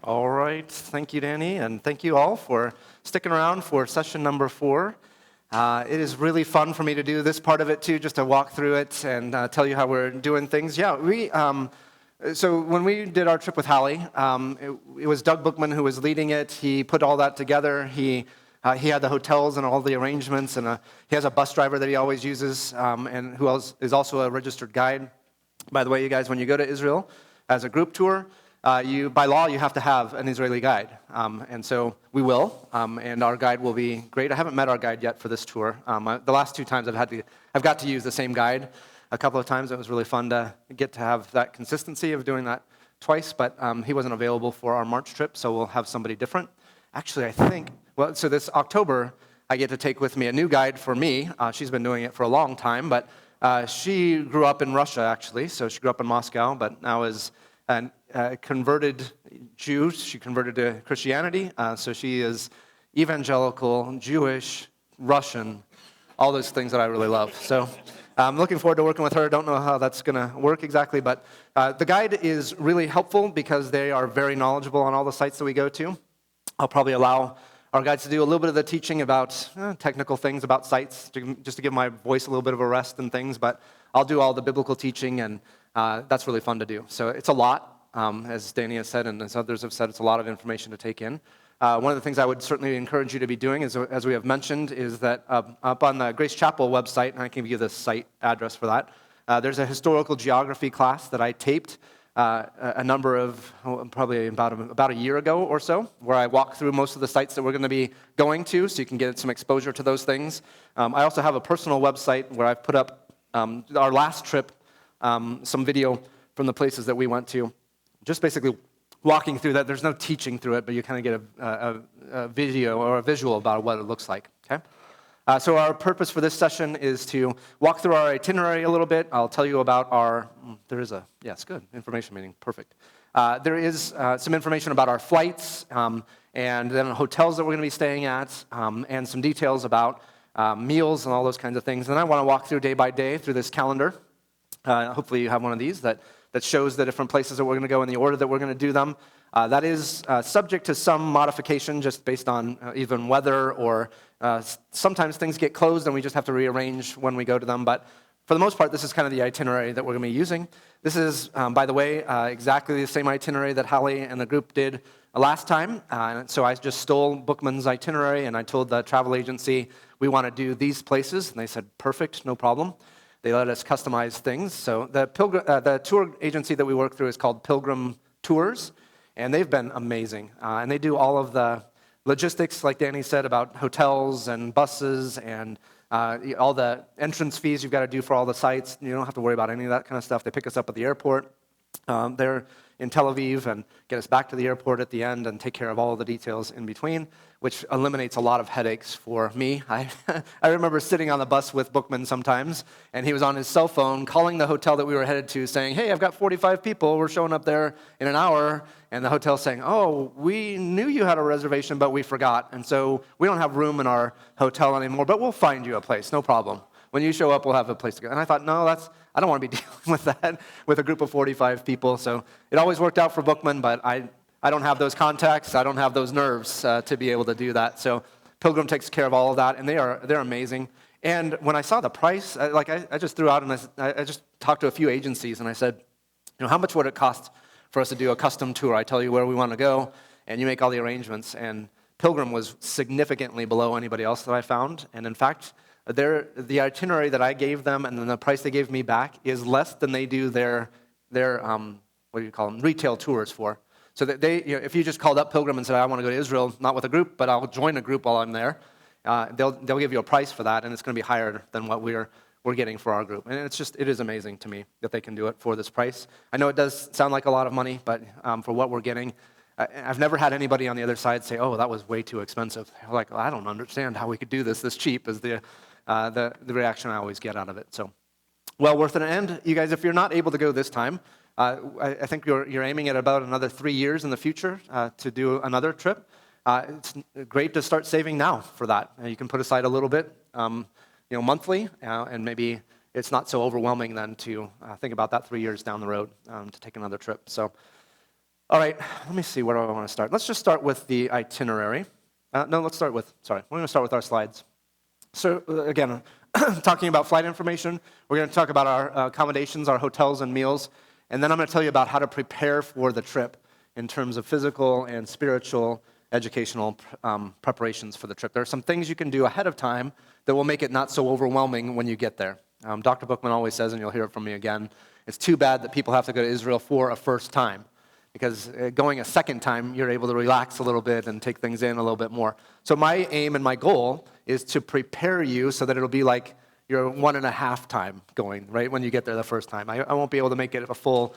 All right, thank you, Danny, and thank you all for sticking around for session number 4. It is really fun for me to do this part of it too, just to walk through it and tell you how we're doing things. So when we did our trip with Hallie, it was Doug Bookman who was leading it. He put all that together. He had the hotels and all the arrangements, and he has a bus driver that he always uses, and who else is also a registered guide. By the way, you guys, when you go to Israel as a group tour, by law, you have to have an Israeli guide, and so we will, and our guide will be great. I haven't met our guide yet for this tour. The last 2 times I've got to use the same guide a couple of times. It was really fun to get to have that consistency of doing that twice, but he wasn't available for our March trip, so we'll have somebody different. Actually, I think, so this October, I get to take with me a new guide for me. She's been doing it for a long time, but she grew up in Russia, actually, so she grew up in Moscow, but now is a converted Jew. She converted to Christianity, so she is evangelical, Jewish, Russian, all those things that I really love. So I'm looking forward to working with her. Don't know how that's going to work exactly, but the guide is really helpful because they are very knowledgeable on all the sites that we go to. I'll probably allow our guides to do a little bit of the teaching about technical things about sites, just to give my voice a little bit of a rest and things, but I'll do all the biblical teaching, and that's really fun to do. So it's a lot. As Danny has said and as others have said, it's a lot of information to take in. One of the things I would certainly encourage you to be doing, is, as we have mentioned, is that up on the Grace Chapel website, and I can give you the site address for that, there's a historical geography class that I taped probably about a year ago or so, where I walk through most of the sites that we're going to be going to, so you can get some exposure to those things. I also have a personal website where I've put up our last trip, some video from the places that we went to. Just basically walking through that. There's no teaching through it, but you kind of get a video or a visual about what it looks like. Okay. So our purpose for this session is to walk through our itinerary a little bit. I'll tell you about yes, good, information meeting, perfect. There is some information about our flights, and then hotels that we're going to be staying at, and some details about meals and all those kinds of things. And I want to walk through day by day through this calendar. Hopefully you have one of these that shows the different places that we're going to go in the order that we're going to do them. That is subject to some modification just based on even weather, or sometimes things get closed and we just have to rearrange when we go to them. But for the most part, this is kind of the itinerary that we're going to be using. This is, by the way, exactly the same itinerary that Hallie and the group did last time. So I just stole Bookman's itinerary, and I told the travel agency, we want to do these places. And they said, perfect, no problem. They let us customize things. So the tour agency that we work through is called Pilgrim Tours, and they've been amazing. And they do all of the logistics, like Danny said, about hotels and buses and all the entrance fees you've got to do for all the sites. You don't have to worry about any of that kind of stuff. They pick us up at the airport. They're in Tel Aviv and get us back to the airport at the end and take care of all of the details in between, which eliminates a lot of headaches for me. I remember sitting on the bus with Bookman sometimes, and he was on his cell phone calling the hotel that we were headed to saying, hey, I've got 45 people, we're showing up there in an hour, and the hotel saying, oh, we knew you had a reservation, but we forgot, and so we don't have room in our hotel anymore, but we'll find you a place, no problem. When you show up, we'll have a place to go. And I thought, no, I don't want to be dealing with that with a group of 45 people. So it always worked out for Bookman, but I don't have those contacts. I don't have those nerves to be able to do that. So Pilgrim takes care of all of that, and they're amazing. And when I saw the price, I just threw out, and I just talked to a few agencies, and I said, how much would it cost for us to do a custom tour? I tell you where we want to go, and you make all the arrangements. And Pilgrim was significantly below anybody else that I found. And in fact, the itinerary that I gave them and then the price they gave me back is less than they do their retail tours for. So that if you just called up Pilgrim and said, I want to go to Israel, not with a group, but I'll join a group while I'm there, they'll give you a price for that, and it's going to be higher than what we're getting for our group. And it is amazing to me that they can do it for this price. I know it does sound like a lot of money, but for what we're getting, I've never had anybody on the other side say, oh, that was way too expensive. They're like, well, I don't understand how we could do this cheap, is the reaction I always get out of it. So, well worth it. And you guys, if you're not able to go this time, I think you're aiming at about another 3 years in the future to do another trip. It's great to start saving now for that. You can put aside a little bit, monthly, and maybe it's not so overwhelming then to think about that 3 years down the road to take another trip. So All right, let me see, where do I want to start? Let's just start with the itinerary. We're going to start with our slides. So again, talking about flight information, we're going to talk about our accommodations, our hotels and meals, and then I'm going to tell you about how to prepare for the trip in terms of physical and spiritual educational preparations for the trip. There are some things you can do ahead of time that will make it not so overwhelming when you get there. Dr. Bookman always says, and you'll hear it from me again, it's too bad that people have to go to Israel for a first time, because going a second time, you're able to relax a little bit and take things in a little bit more. So my aim and my goal is to prepare you so that it'll be like your 1.5 time going, right, when you get there the first time. I won't be able to make it a full,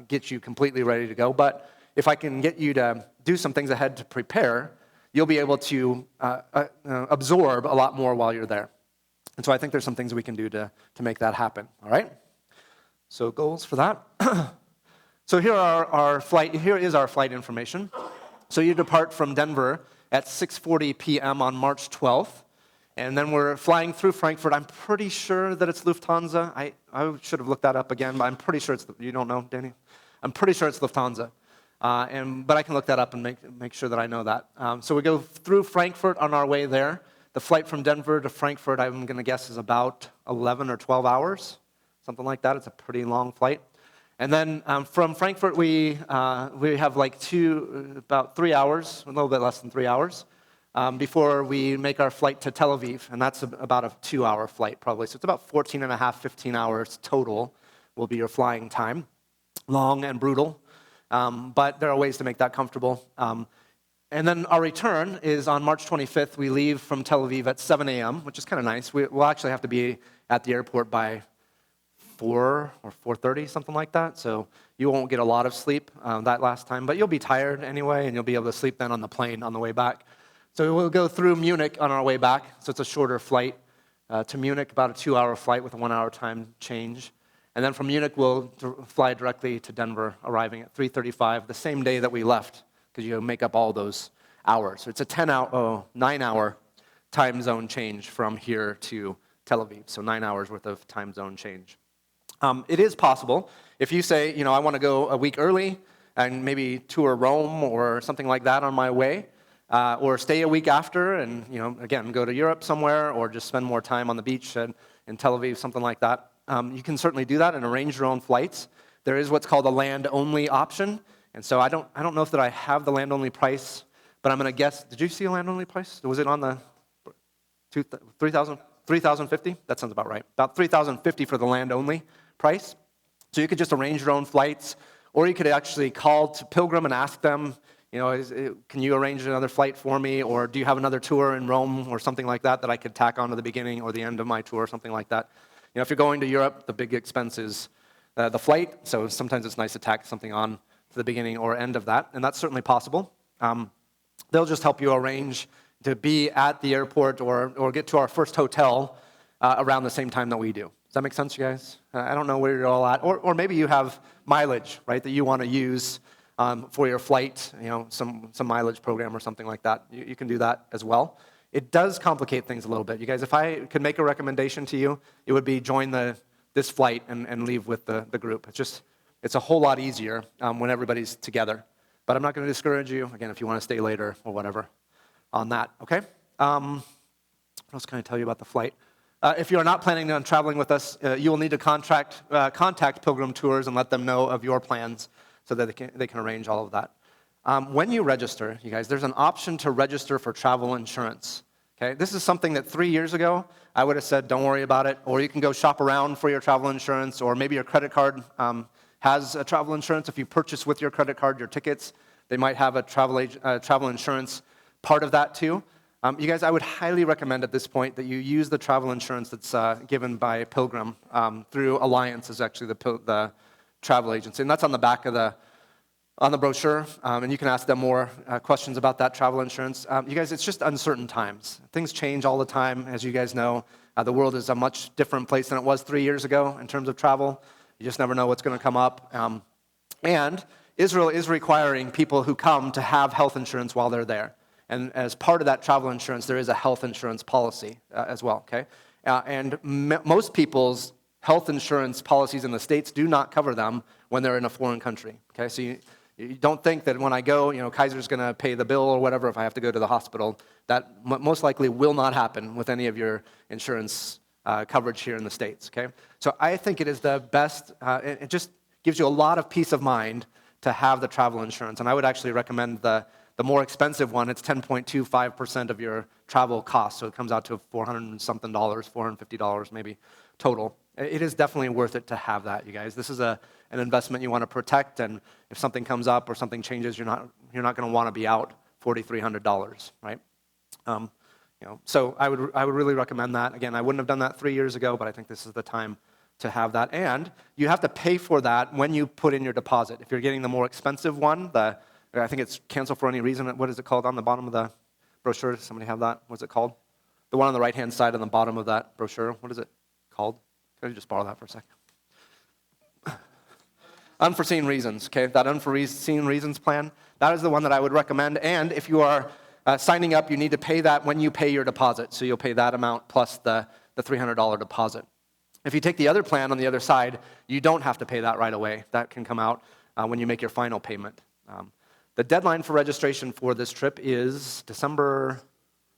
get you completely ready to go, but if I can get you to do some things ahead to prepare, you'll be able to absorb a lot more while you're there. And so I think there's some things we can do to make that happen, all right? So goals for that. So here is our flight information. So you depart from Denver at 6:40 p.m. on March 12th, and then we're flying through Frankfurt. I'm pretty sure that it's Lufthansa. I should have looked that up again, but I'm pretty sure you don't know, Danny? I'm pretty sure it's Lufthansa. But I can look that up and make sure that I know that. So we go through Frankfurt on our way there. The flight from Denver to Frankfurt, I'm going to guess, is about 11 or 12 hours, something like that. It's a pretty long flight. And then from Frankfurt, we have about 3 hours, a little bit less than 3 hours, before we make our flight to Tel Aviv. And that's about a 2-hour flight, probably. So it's about 14 and a half, 15 hours total will be your flying time. Long and brutal. But there are ways to make that comfortable. And then our return is on March 25th. We leave from Tel Aviv at 7 a.m., which is kind of nice. We'll actually have to be at the airport by 4 or 4:30, something like that. So you won't get a lot of sleep that last time, but you'll be tired anyway, and you'll be able to sleep then on the plane on the way back. So we'll go through Munich on our way back. So it's a shorter flight to Munich, about a 2-hour flight with a 1-hour time change. And then from Munich, we'll fly directly to Denver, arriving at 3:35, the same day that we left, because you make up all those hours. So it's a 9-hour time zone change from here to Tel Aviv, so 9 hours worth of time zone change. It is possible, if you say, I want to go a week early and maybe tour Rome or something like that on my way, or stay a week after and, again, go to Europe somewhere, or just spend more time on the beach in Tel Aviv, something like that. You can certainly do that and arrange your own flights. There is what's called a land-only option, and so I don't know if that I have the land-only price, but I'm going to guess. Did you see a land-only price? Was it on the 3,050? That sounds about right. About 3,050 for the land-only price. So you could just arrange your own flights, or you could actually call to Pilgrim and ask them, can you arrange another flight for me, or do you have another tour in Rome or something like that I could tack on to the beginning or the end of my tour, or something like that. If you're going to Europe, the big expense is the flight, so sometimes it's nice to tack something on to the beginning or end of that, and that's certainly possible. They'll just help you arrange to be at the airport or get to our first hotel around the same time that we do. Does that make sense, you guys? I don't know where you're all at. Or maybe you have mileage, right, that you want to use for your flight, some mileage program or something like that. You can do that as well. It does complicate things a little bit. You guys, if I could make a recommendation to you, it would be join this flight and leave with the group. It's a whole lot easier when everybody's together. But I'm not going to discourage you, again, if you want to stay later or whatever on that, okay? What else can I tell you about the flight? If you're not planning on traveling with us, you will need to contact Pilgrim Tours and let them know of your plans so that they can arrange all of that. When you register, you guys, there's an option to register for travel insurance. Okay? This is something that 3 years ago, I would have said, don't worry about it, or you can go shop around for your travel insurance, or maybe your credit card has a travel insurance. If you purchase with your credit card your tickets, they might have a travel insurance part of that too. You guys, I would highly recommend at this point that you use the travel insurance that's given by Pilgrim through Alliance, is actually the travel agency, and that's on the back of on the brochure, and you can ask them more questions about that travel insurance. You guys, it's just uncertain times. Things change all the time, as you guys know. The world is a much different place than it was 3 years ago in terms of travel. You just never know what's going to come up. And Israel is requiring people who come to have health insurance while they're there. And as part of that travel insurance, there is a health insurance policy as well, okay? And most people's health insurance policies in the States do not cover them when they're in a foreign country. Okay, so you don't think that when I go, Kaiser's going to pay the bill or whatever if I have to go to the hospital. That most likely will not happen with any of your insurance coverage here in the States. Okay, so I think it is the best. It just gives you a lot of peace of mind to have the travel insurance, and I would actually recommend the more expensive one. It's 10.25% of your travel costs, so it comes out to $400 and something, $450 maybe total. It is definitely worth it to have that, you guys. This is an investment you want to protect, and if something comes up or something changes, you're not going to want to be out $4,300, right? So I would really recommend that. Again, I wouldn't have done that 3 years ago, but I think this is the time to have that. And you have to pay for that when you put in your deposit. If you're getting the more expensive one, I think it's cancel for any reason. What is it called on the bottom of the brochure? Does somebody have that? What's it called? The one on the right-hand side on the bottom of that brochure. What is it called? Can I just borrow that for a second? Unforeseen reasons, okay? That unforeseen reasons plan, that is the one that I would recommend. And if you are signing up, you need to pay that when you pay your deposit. So you'll pay that amount plus the $300 deposit. If you take the other plan on the other side, you don't have to pay that right away. That can come out when you make your final payment. The deadline for registration for this trip is December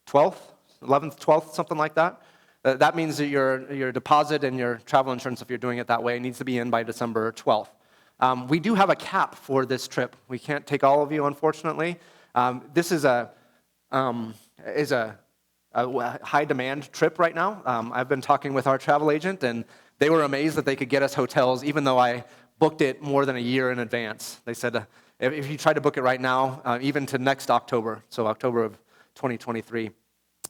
12th, 11th, 12th, something like that. That means that your deposit and your travel insurance, if you're doing it that way, needs to be in by December 12th. We do have a cap for this trip. We can't take all of you, unfortunately. This is a high demand trip right now. I've been talking with our travel agent, and they were amazed that they could get us hotels, even though I booked it more than a year in advance. They said, if you try to book it right now, even to next October, so October of 2023,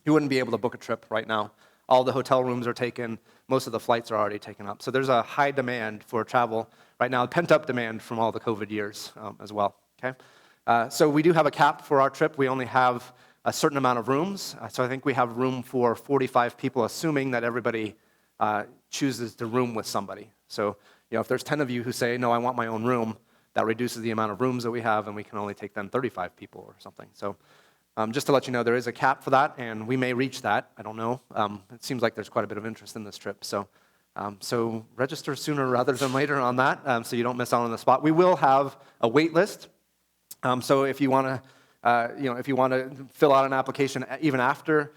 you wouldn't be able to book a trip right now. All the hotel rooms are taken. Most of the flights are already taken up. So there's a high demand for travel right now, pent-up demand from all the COVID years as well. Okay, so we do have a cap for our trip. We only have a certain amount of rooms. So I think we have room for 45 people, assuming that everybody chooses to room with somebody. So if there's 10 of you who say, no, I want my own room, that reduces the amount of rooms that we have, and we can only take then 35 people or something. So just to let you know, there is a cap for that, and we may reach that. I don't know. It seems like there's quite a bit of interest in this trip. So register sooner rather than later on that, so you don't miss out on the spot. We will have a wait list. So if you want to fill out an application even after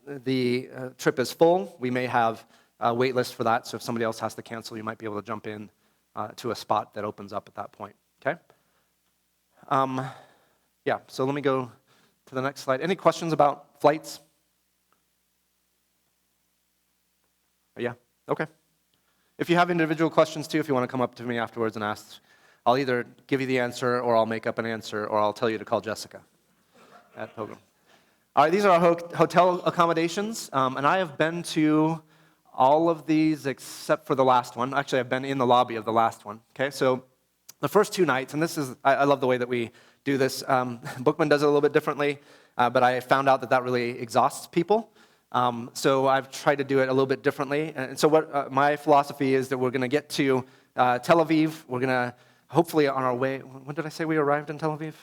the trip is full, we may have a wait list for that. So if somebody else has to cancel, you might be able to jump in to a spot that opens up at that point. Okay. So let me go to the next slide. Any questions about flights? Yeah? Okay. If you have individual questions too, if you want to come up to me afterwards and ask, I'll either give you the answer or I'll make up an answer or I'll tell you to call Jessica at Pilgrim. All right, these are our hotel accommodations, and I have been to all of these except for the last one. Actually, I've been in the lobby of the last one. Okay, so the first 2 nights, and I love the way that we do this. Bookman does it a little bit differently, but I found out that really exhausts people. So I've tried to do it a little bit differently. And so what my philosophy is that we're going to get to Tel Aviv. We're going to, hopefully on our way, when did I say we arrived in Tel Aviv?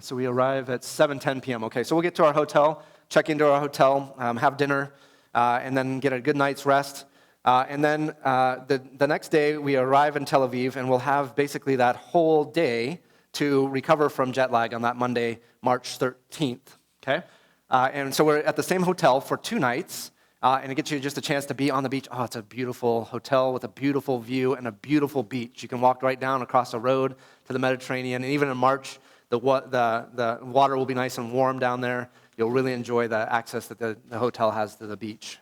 So we arrive at 7:10 p.m. Okay, so we'll get to our hotel, check into our hotel, have dinner, and then get a good night's rest. And then the next day, we arrive in Tel Aviv, and we'll have basically that whole day to recover from jet lag on that Monday, March 13th, okay? And so we're at the same hotel for 2 nights, and it gets you just a chance to be on the beach. Oh, it's a beautiful hotel with a beautiful view and a beautiful beach. You can walk right down across the road to the Mediterranean, and even in March, the water will be nice and warm down there. You'll really enjoy the access that the hotel has to the beach.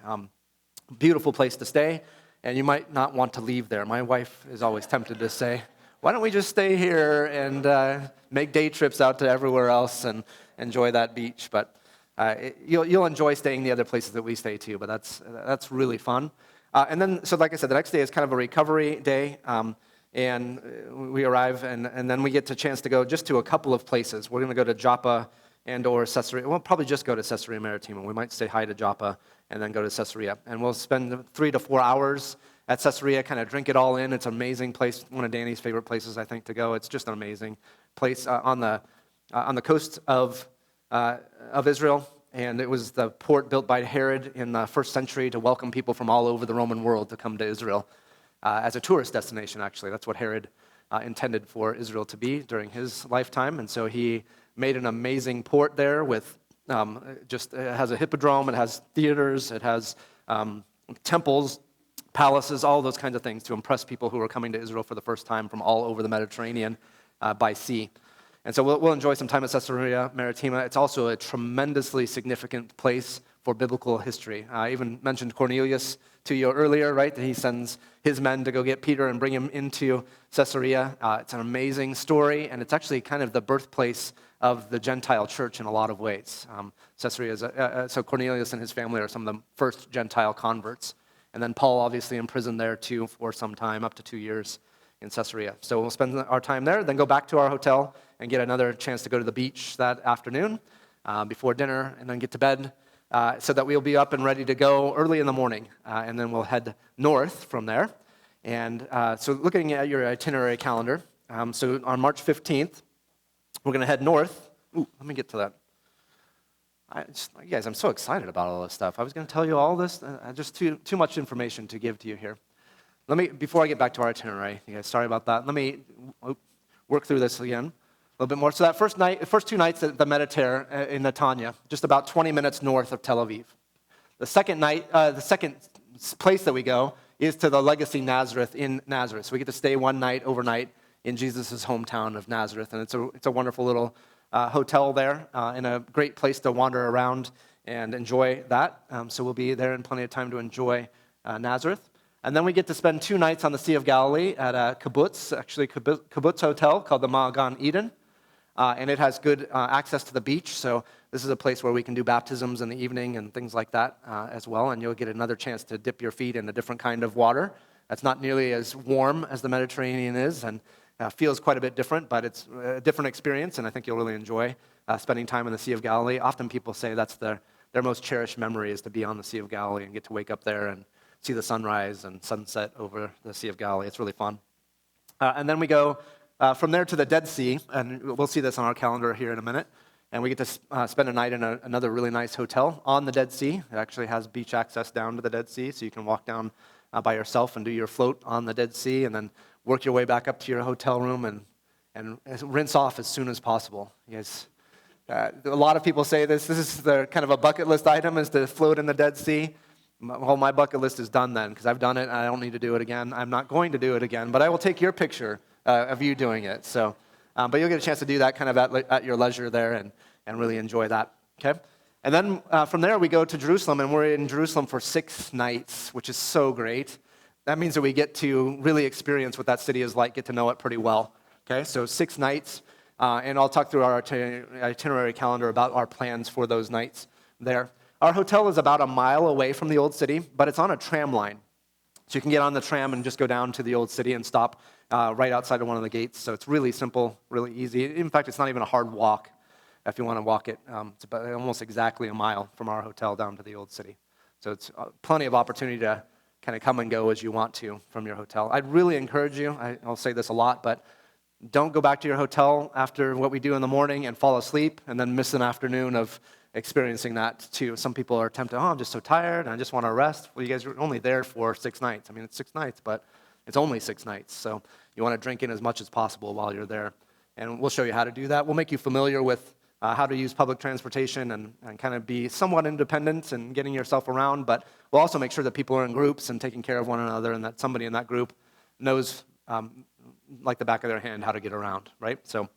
Beautiful place to stay, and you might not want to leave there. My wife is always tempted to say, why don't we just stay here and make day trips out to everywhere else and enjoy that beach? But you'll enjoy staying the other places that we stay too, but that's really fun. And then, so like I said, the next day is kind of a recovery day, and we arrive, and then we get a chance to go just to a couple of places. We're going to go to Joppa and or Caesarea. We'll probably just go to Caesarea Maritima. We might say hi to Joppa and then go to Caesarea. And we'll spend 3 to 4 hours at Caesarea, kind of drink it all in. It's an amazing place, one of Danny's favorite places, I think, to go. It's just an amazing place on the coast of Israel. and it was the port built by Herod in the first century to welcome people from all over the Roman world to come to Israel as a tourist destination, actually. That's what Herod intended for Israel to be during his lifetime, and so he made an amazing port there with it has a hippodrome, it has theaters, it has temples, palaces, all those kinds of things to impress people who are coming to Israel for the first time from all over the Mediterranean by sea. And so we'll enjoy some time at Caesarea Maritima. It's also a tremendously significant place for biblical history. I even mentioned Cornelius to you earlier, right? That he sends his men to go get Peter and bring him into Caesarea. It's an amazing story, and it's actually kind of the birthplace of the Gentile church in a lot of ways. So Cornelius and his family are some of the first Gentile converts. And then Paul obviously imprisoned there too for some time, up to 2 years in Caesarea. So we'll spend our time there, then go back to our hotel and get another chance to go to the beach that afternoon before dinner, and then get to bed so that we'll be up and ready to go early in the morning. And then we'll head north from there. And so looking at your itinerary calendar, so on March 15th, we're going to head north. Ooh, let me get to that. You guys, I'm so excited about all this stuff. I was going to tell you all this, just too much information to give to you here. Before I get back to our itinerary, you guys, sorry about that. Let me work through this again a little bit more. So that first 2 nights at the Mediterranean in Netanya, just about 20 minutes north of Tel Aviv. The second place that we go is to the Legacy Nazareth in Nazareth. So we get to stay one night overnight in Jesus' hometown of Nazareth, and it's a wonderful little hotel there, and a great place to wander around and enjoy that. So we'll be there in plenty of time to enjoy Nazareth. And then we get to spend 2 nights on the Sea of Galilee at a kibbutz hotel called the Ma'agan Eden. And it has good access to the beach, so this is a place where we can do baptisms in the evening and things like that as well, and you'll get another chance to dip your feet in a different kind of water. That's not nearly as warm as the Mediterranean is, and feels quite a bit different, but it's a different experience, and I think you'll really enjoy spending time in the Sea of Galilee. Often people say that's their most cherished memory is to be on the Sea of Galilee and get to wake up there and see the sunrise and sunset over the Sea of Galilee. It's really fun. And then we go from there to the Dead Sea, and we'll see this on our calendar here in a minute, and we get to spend a night in another really nice hotel on the Dead Sea. It actually has beach access down to the Dead Sea, so you can walk down by yourself and do your float on the Dead Sea, and then work your way back up to your hotel room and rinse off as soon as possible. You guys, a lot of people say this is the kind of a bucket list item, is to float in the Dead Sea. Well, my bucket list is done then, because I've done it and I don't need to do it again. I'm not going to do it again, but I will take your picture of you doing it. So, but you'll get a chance to do that kind of at your leisure there and really enjoy that, okay? And then from there we go to Jerusalem, and we're in Jerusalem for 6 nights, which is so great. That means that we get to really experience what that city is like, get to know it pretty well, okay? So 6 nights, and I'll talk through our itinerary calendar about our plans for those nights there. Our hotel is about a mile away from the old city, but it's on a tram line. So you can get on the tram and just go down to the old city and stop right outside of one of the gates. So it's really simple, really easy. In fact, it's not even a hard walk if you want to walk it. It's about almost exactly a mile from our hotel down to the old city. So it's plenty of opportunity to kind of come and go as you want to from your hotel. I'd really encourage you, I'll say this a lot, but don't go back to your hotel after what we do in the morning and fall asleep and then miss an afternoon of experiencing that too. Some people are tempted, I'm just so tired and I just want to rest. Well, you guys are only there for 6 nights. I mean, it's 6 nights, but it's only 6 nights. So you want to drink in as much as possible while you're there. And we'll show you how to do that. We'll make you familiar with how to use public transportation and kind of be somewhat independent and getting yourself around, but we'll also make sure that people are in groups and taking care of one another and that somebody in that group knows, like the back of their hand, how to get around, right? So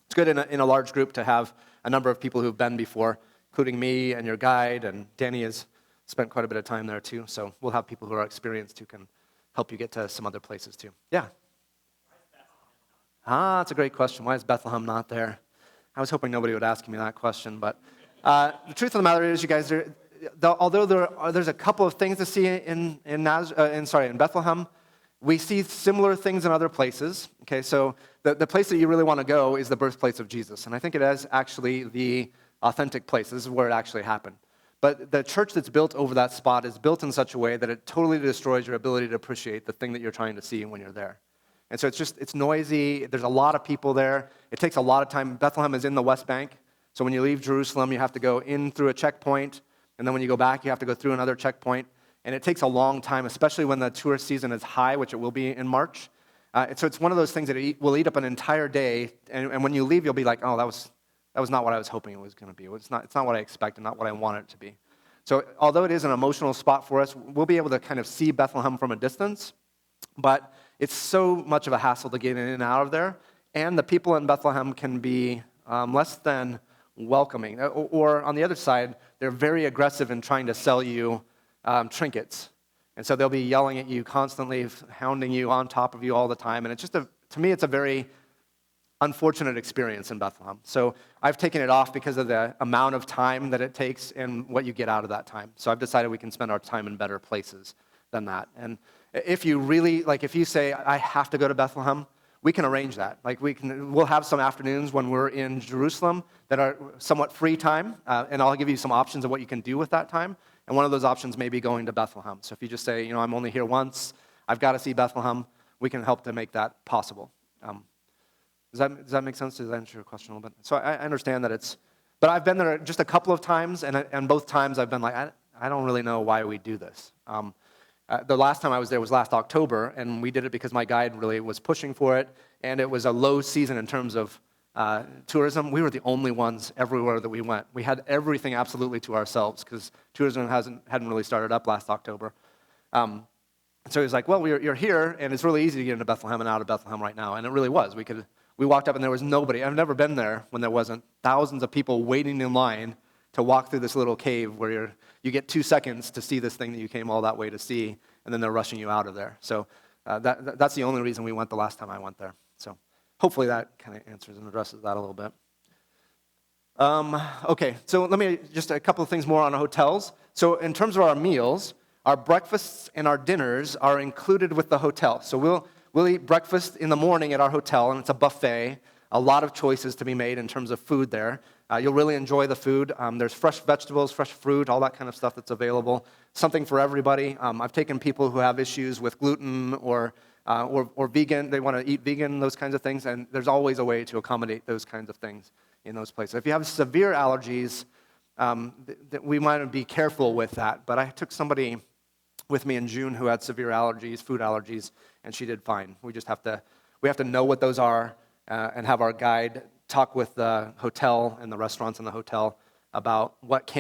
it's good in a large group to have a number of people who've been before, including me and your guide, and Danny has spent quite a bit of time there too, so we'll have people who are experienced who can help you get to some other places too. Yeah? That's a great question. Why is Bethlehem not there? I was hoping nobody would ask me that question, but the truth of the matter is, you guys, although there's a couple of things to see in Bethlehem, we see similar things in other places. Okay, so the place that you really want to go is the birthplace of Jesus, and I think it is actually the authentic place. This is where it actually happened. But the church that's built over that spot is built in such a way that it totally destroys your ability to appreciate the thing that you're trying to see when you're there. And so it's noisy. There's a lot of people there. It takes a lot of time. Bethlehem is in the West Bank, So when you leave Jerusalem, you have to go in through a checkpoint, and then when you go back, you have to go through another checkpoint. And it takes a long time, especially when the tourist season is high, which it will be in March. So it's one of those things that will eat up an entire day, and when you leave, you'll be like, oh, that was not what I was hoping it was going to be. It's not what I expected, not what I wanted it to be. So although it is an emotional spot for us, we'll be able to kind of see Bethlehem from a distance, but it's so much of a hassle to get in and out of there, and the people in Bethlehem can be less than welcoming. Or on the other side, they're very aggressive in trying to sell you trinkets. And so they'll be yelling at you constantly, hounding you on top of you all the time. And it's just, to me, it's a very unfortunate experience in Bethlehem. So I've taken it off because of the amount of time that it takes and what you get out of that time. So I've decided we can spend our time in better places than that. And if you really, if you say, I have to go to Bethlehem, we can arrange that. We'll have some afternoons when we're in Jerusalem that are somewhat free time, and I'll give you some options of what you can do with that time. And one of those options may be going to Bethlehem. So if you just say, I'm only here once, I've got to see Bethlehem, we can help to make that possible. Does that make sense? Does that answer your question a little bit? So I understand that but I've been there just a couple of times, and both times I've been like, I don't really know why we do this. The last time I was there was last October, and we did it because my guide really was pushing for it, and it was a low season in terms of tourism. We were the only ones everywhere that we went. We had everything absolutely to ourselves because tourism hadn't really started up last October. So he was like, well, you're here, and it's really easy to get into Bethlehem and out of Bethlehem right now, and it really was. We walked up, and there was nobody. I've never been there when there wasn't thousands of people waiting in line to walk through this little cave where you get 2 seconds to see this thing that you came all that way to see, and then they're rushing you out of there. So that's the only reason we went the last time I went there. So hopefully that kind of answers and addresses that a little bit. Okay, so let me just a couple of things more on hotels. So in terms of our meals, our breakfasts and our dinners are included with the hotel. So we'll eat breakfast in the morning at our hotel, and it's a buffet. A lot of choices to be made in terms of food there. You'll really enjoy the food. There's fresh vegetables, fresh fruit, all that kind of stuff that's available. Something for everybody. I've taken people who have issues with gluten or vegan. They want to eat vegan, those kinds of things, and there's always a way to accommodate those kinds of things in those places. If you have severe allergies, we might be careful with that. But I took somebody with me in June who had severe allergies, food allergies, and she did fine. We have to know what those are and have our guide talk with the hotel and the restaurants in the hotel about what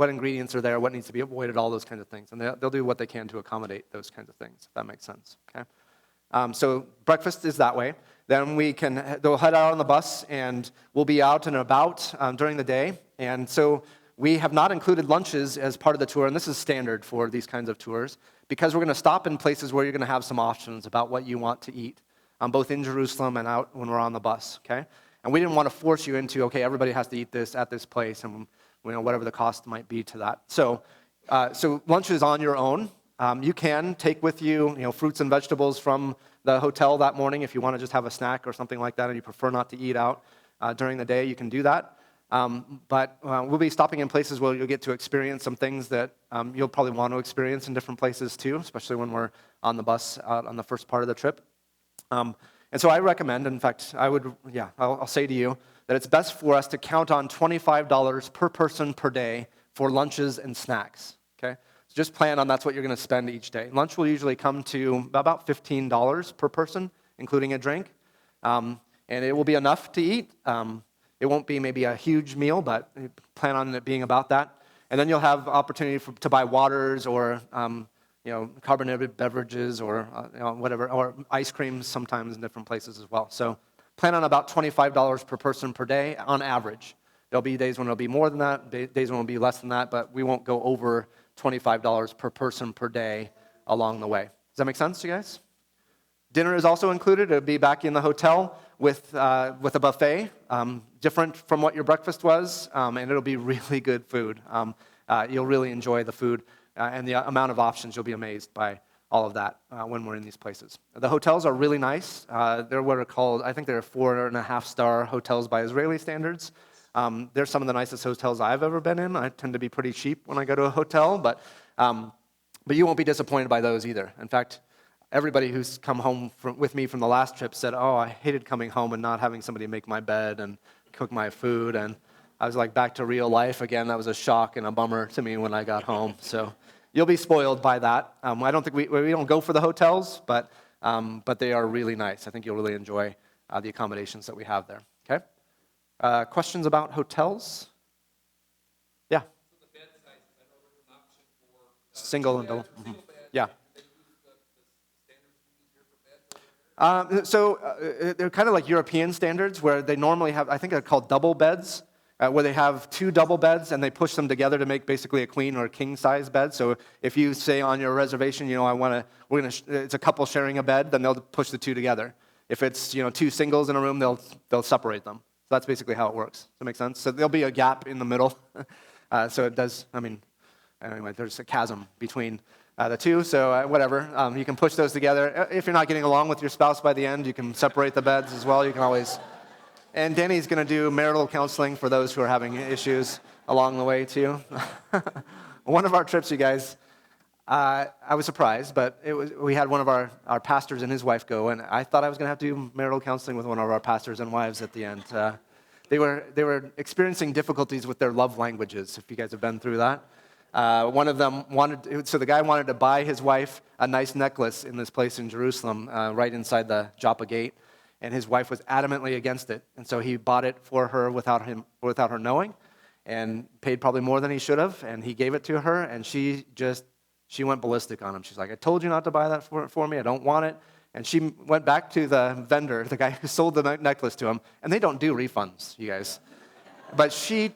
ingredients are there, what needs to be avoided, all those kinds of things. And they'll do what they can to accommodate those kinds of things, if that makes sense. Okay. So breakfast is that way. Then they'll head out on the bus, and we'll be out and about during the day. And so we have not included lunches as part of the tour, and this is standard for these kinds of tours, because we're going to stop in places where you're going to have some options about what you want to eat, both in Jerusalem and out when we're on the bus, okay? And we didn't want to force you into, okay, everybody has to eat this at this place, and whatever the cost might be to that. So lunch is on your own. You can take with you, fruits and vegetables from the hotel that morning if you want to just have a snack or something like that, and you prefer not to eat out during the day. You can do that. But we'll be stopping in places where you'll get to experience some things that you'll probably want to experience in different places too, especially when we're on the bus out on the first part of the trip. And so I recommend, in fact, I'll say to you that it's best for us to count on $25 per person per day for lunches and snacks, okay? So just plan on that's what you're going to spend each day. Lunch will usually come to about $15 per person, including a drink, and it will be enough to eat. It won't be maybe a huge meal, but plan on it being about that. And then you'll have opportunity to buy waters or carbonated beverages or whatever, or ice creams sometimes in different places as well. So plan on about $25 per person per day on average. There'll be days when it'll be more than that, days when it'll be less than that, but we won't go over $25 per person per day along the way. Does that make sense to you guys? Dinner is also included. It'll be back in the hotel with a buffet, different from what your breakfast was, and it'll be really good food. You'll really enjoy the food. And the amount of options, you'll be amazed by all of that when we're in these places. The hotels are really nice. They're what are called, I think they're 4.5-star hotels by Israeli standards. They're some of the nicest hotels I've ever been in. I tend to be pretty cheap when I go to a hotel, but you won't be disappointed by those either. In fact, everybody who's come home with me from the last trip said, oh, I hated coming home and not having somebody make my bed and cook my food. And I was like back to real life again. That was a shock and a bummer to me when I got home. So you'll be spoiled by that. I don't think we don't go for the hotels, but they are really nice. I think you'll really enjoy the accommodations that we have there. Okay. Questions about hotels? Yeah. So the bed size, is that an option for single and double? Mm-hmm. Yeah. They're kind of like European standards where they normally have, I think they're called double beds, where they have 2 double beds and they push them together to make basically a queen or a king size bed. So if you say on your reservation, it's a couple sharing a bed, then they'll push the 2 together. If it's 2 singles in a room, they'll separate them. So that's basically how it works. Does that make sense? So there'll be a gap in the middle. So it does, anyway, there's a chasm between the 2, so whatever. You can push those together. If you're not getting along with your spouse by the end, you can separate the beds as well. You can always. And Danny's going to do marital counseling for those who are having issues along the way, too. One of our trips, you guys, I was surprised, but we had one of our pastors and his wife go, and I thought I was going to have to do marital counseling with one of our pastors and wives at the end. They were experiencing difficulties with their love languages, if you guys have been through that. One of them the guy wanted to buy his wife a nice necklace in this place in Jerusalem, right inside the Joppa gate, and his wife was adamantly against it. And so he bought it for her without her knowing, and paid probably more than he should have, and he gave it to her, and she went ballistic on him. She's like, I told you not to buy that for me, I don't want it. And she went back to the vendor, the guy who sold the necklace to him, and they don't do refunds, you guys. But she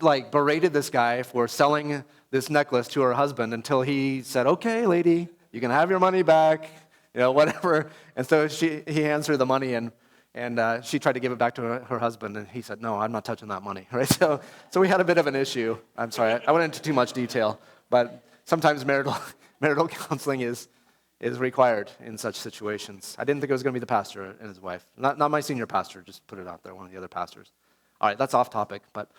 like berated this guy for selling this necklace to her husband until he said, okay, lady, you can have your money back, whatever. And so he hands her the money, and she tried to give it back to her husband, and he said, no, I'm not touching that money, right? So we had a bit of an issue. I'm sorry, I went into too much detail, but sometimes marital counseling is required in such situations. I didn't think it was going to be the pastor and his wife. Not my senior pastor, just put it out there, one of the other pastors. All right, that's off topic, but...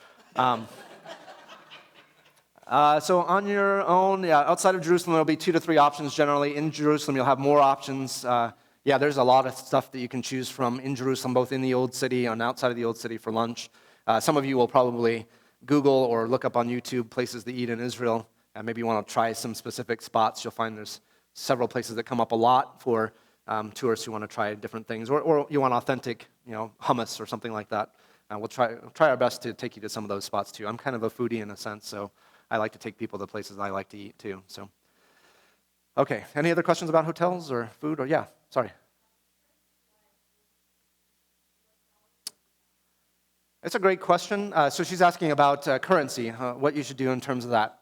So on your own, outside of Jerusalem, there'll be 2 to 3 options generally. In Jerusalem, you'll have more options. There's a lot of stuff that you can choose from in Jerusalem, both in the Old City and outside of the Old City for lunch. Some of you will probably Google or look up on YouTube places to eat in Israel, and maybe you want to try some specific spots. You'll find there's several places that come up a lot for tourists who want to try different things, or you want authentic, hummus or something like that. We'll try our best to take you to some of those spots too. I'm kind of a foodie in a sense, so I like to take people to places I like to eat too. So, okay. Any other questions about hotels or food? Or sorry. It's a great question. So she's asking about currency, what you should do in terms of that.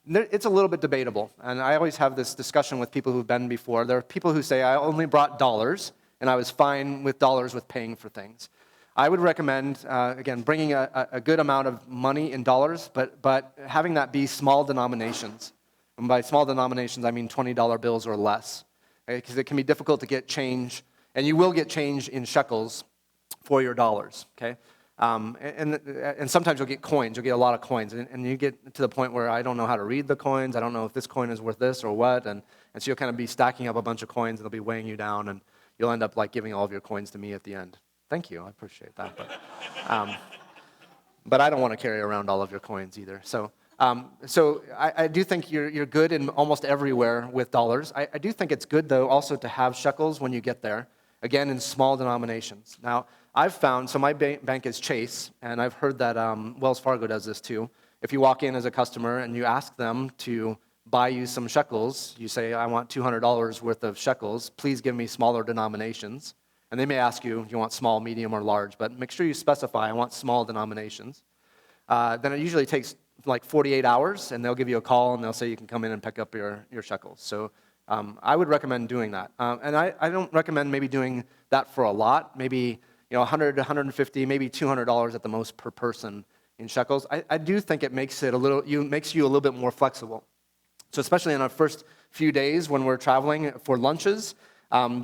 It's a little bit debatable, and I always have this discussion with people who've been before. There are people who say, I only brought dollars, and I was fine with dollars with paying for things. I would recommend, again, bringing a good amount of money in dollars, but having that be small denominations. And by small denominations, I mean $20 bills or less, because it can be difficult to get change, and you will get change in shekels for your dollars, okay? And sometimes you'll get coins. You'll get a lot of coins, and you get to the point where I don't know how to read the coins. I don't know if this coin is worth this or what, and so you'll kind of be stacking up a bunch of coins, and they'll be weighing you down, and you'll end up like giving all of your coins to me at the end. Thank you, I appreciate that. But I don't want to carry around all of your coins either. So I do think you're good in almost everywhere with dollars. I do think it's good, though, also to have shekels when you get there, again, in small denominations. Now, I've found, so my bank is Chase, and I've heard that Wells Fargo does this too. If you walk in as a customer and you ask them to buy you some shekels, you say, I want $200 worth of shekels, please give me smaller denominations. And they may ask you, do you want small, medium, or large? But make sure you specify, I want small denominations. Then it usually takes like 48 hours, and they'll give you a call, and they'll say you can come in and pick up your shekels. So I would recommend doing that. And I don't recommend maybe doing that for a lot, maybe $100 to $150, maybe $200 at the most per person in shekels. I do think it makes you a little bit more flexible. So especially in our first few days when we're traveling for lunches,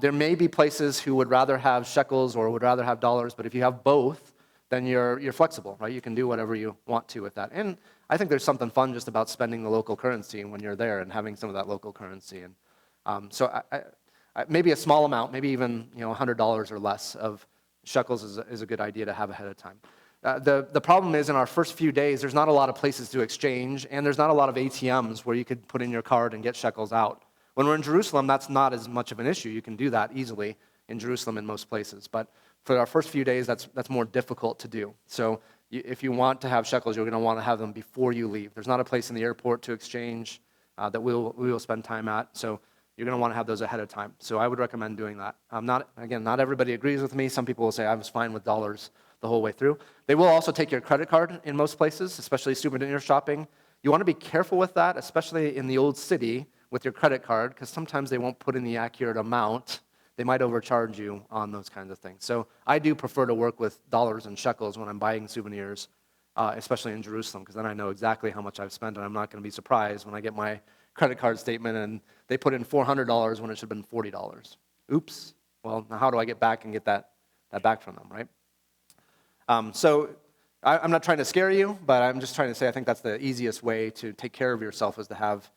there may be places who would rather have shekels or would rather have dollars, but if you have both, then you're flexible, right? You can do whatever you want to with that. And I think there's something fun just about spending the local currency when you're there and having some of that local currency. And so maybe a small amount, maybe even $100 or less of shekels is a good idea to have ahead of time. The problem is in our first few days, there's not a lot of places to exchange, and there's not a lot of ATMs where you could put in your card and get shekels out. When we're in Jerusalem, that's not as much of an issue. You can do that easily in Jerusalem in most places. But for our first few days, that's more difficult to do. So if you want to have shekels, you're going to want to have them before you leave. There's not a place in the airport to exchange that we will spend time at. So you're going to want to have those ahead of time. So I would recommend doing that. Not everybody agrees with me. Some people will say I was fine with dollars the whole way through. They will also take your credit card in most places, especially souvenir shopping. You want to be careful with that, especially in the old city with your credit card, because sometimes they won't put in the accurate amount. They might overcharge you on those kinds of things. So I do prefer to work with dollars and shekels when I'm buying souvenirs, especially in Jerusalem, because then I know exactly how much I've spent, and I'm not going to be surprised when I get my credit card statement and they put in $400 when it should have been $40. Oops. Well, now how do I get back and get that back from them, right? So I'm not trying to scare you, but I'm just trying to say I think that's the easiest way to take care of yourself is to have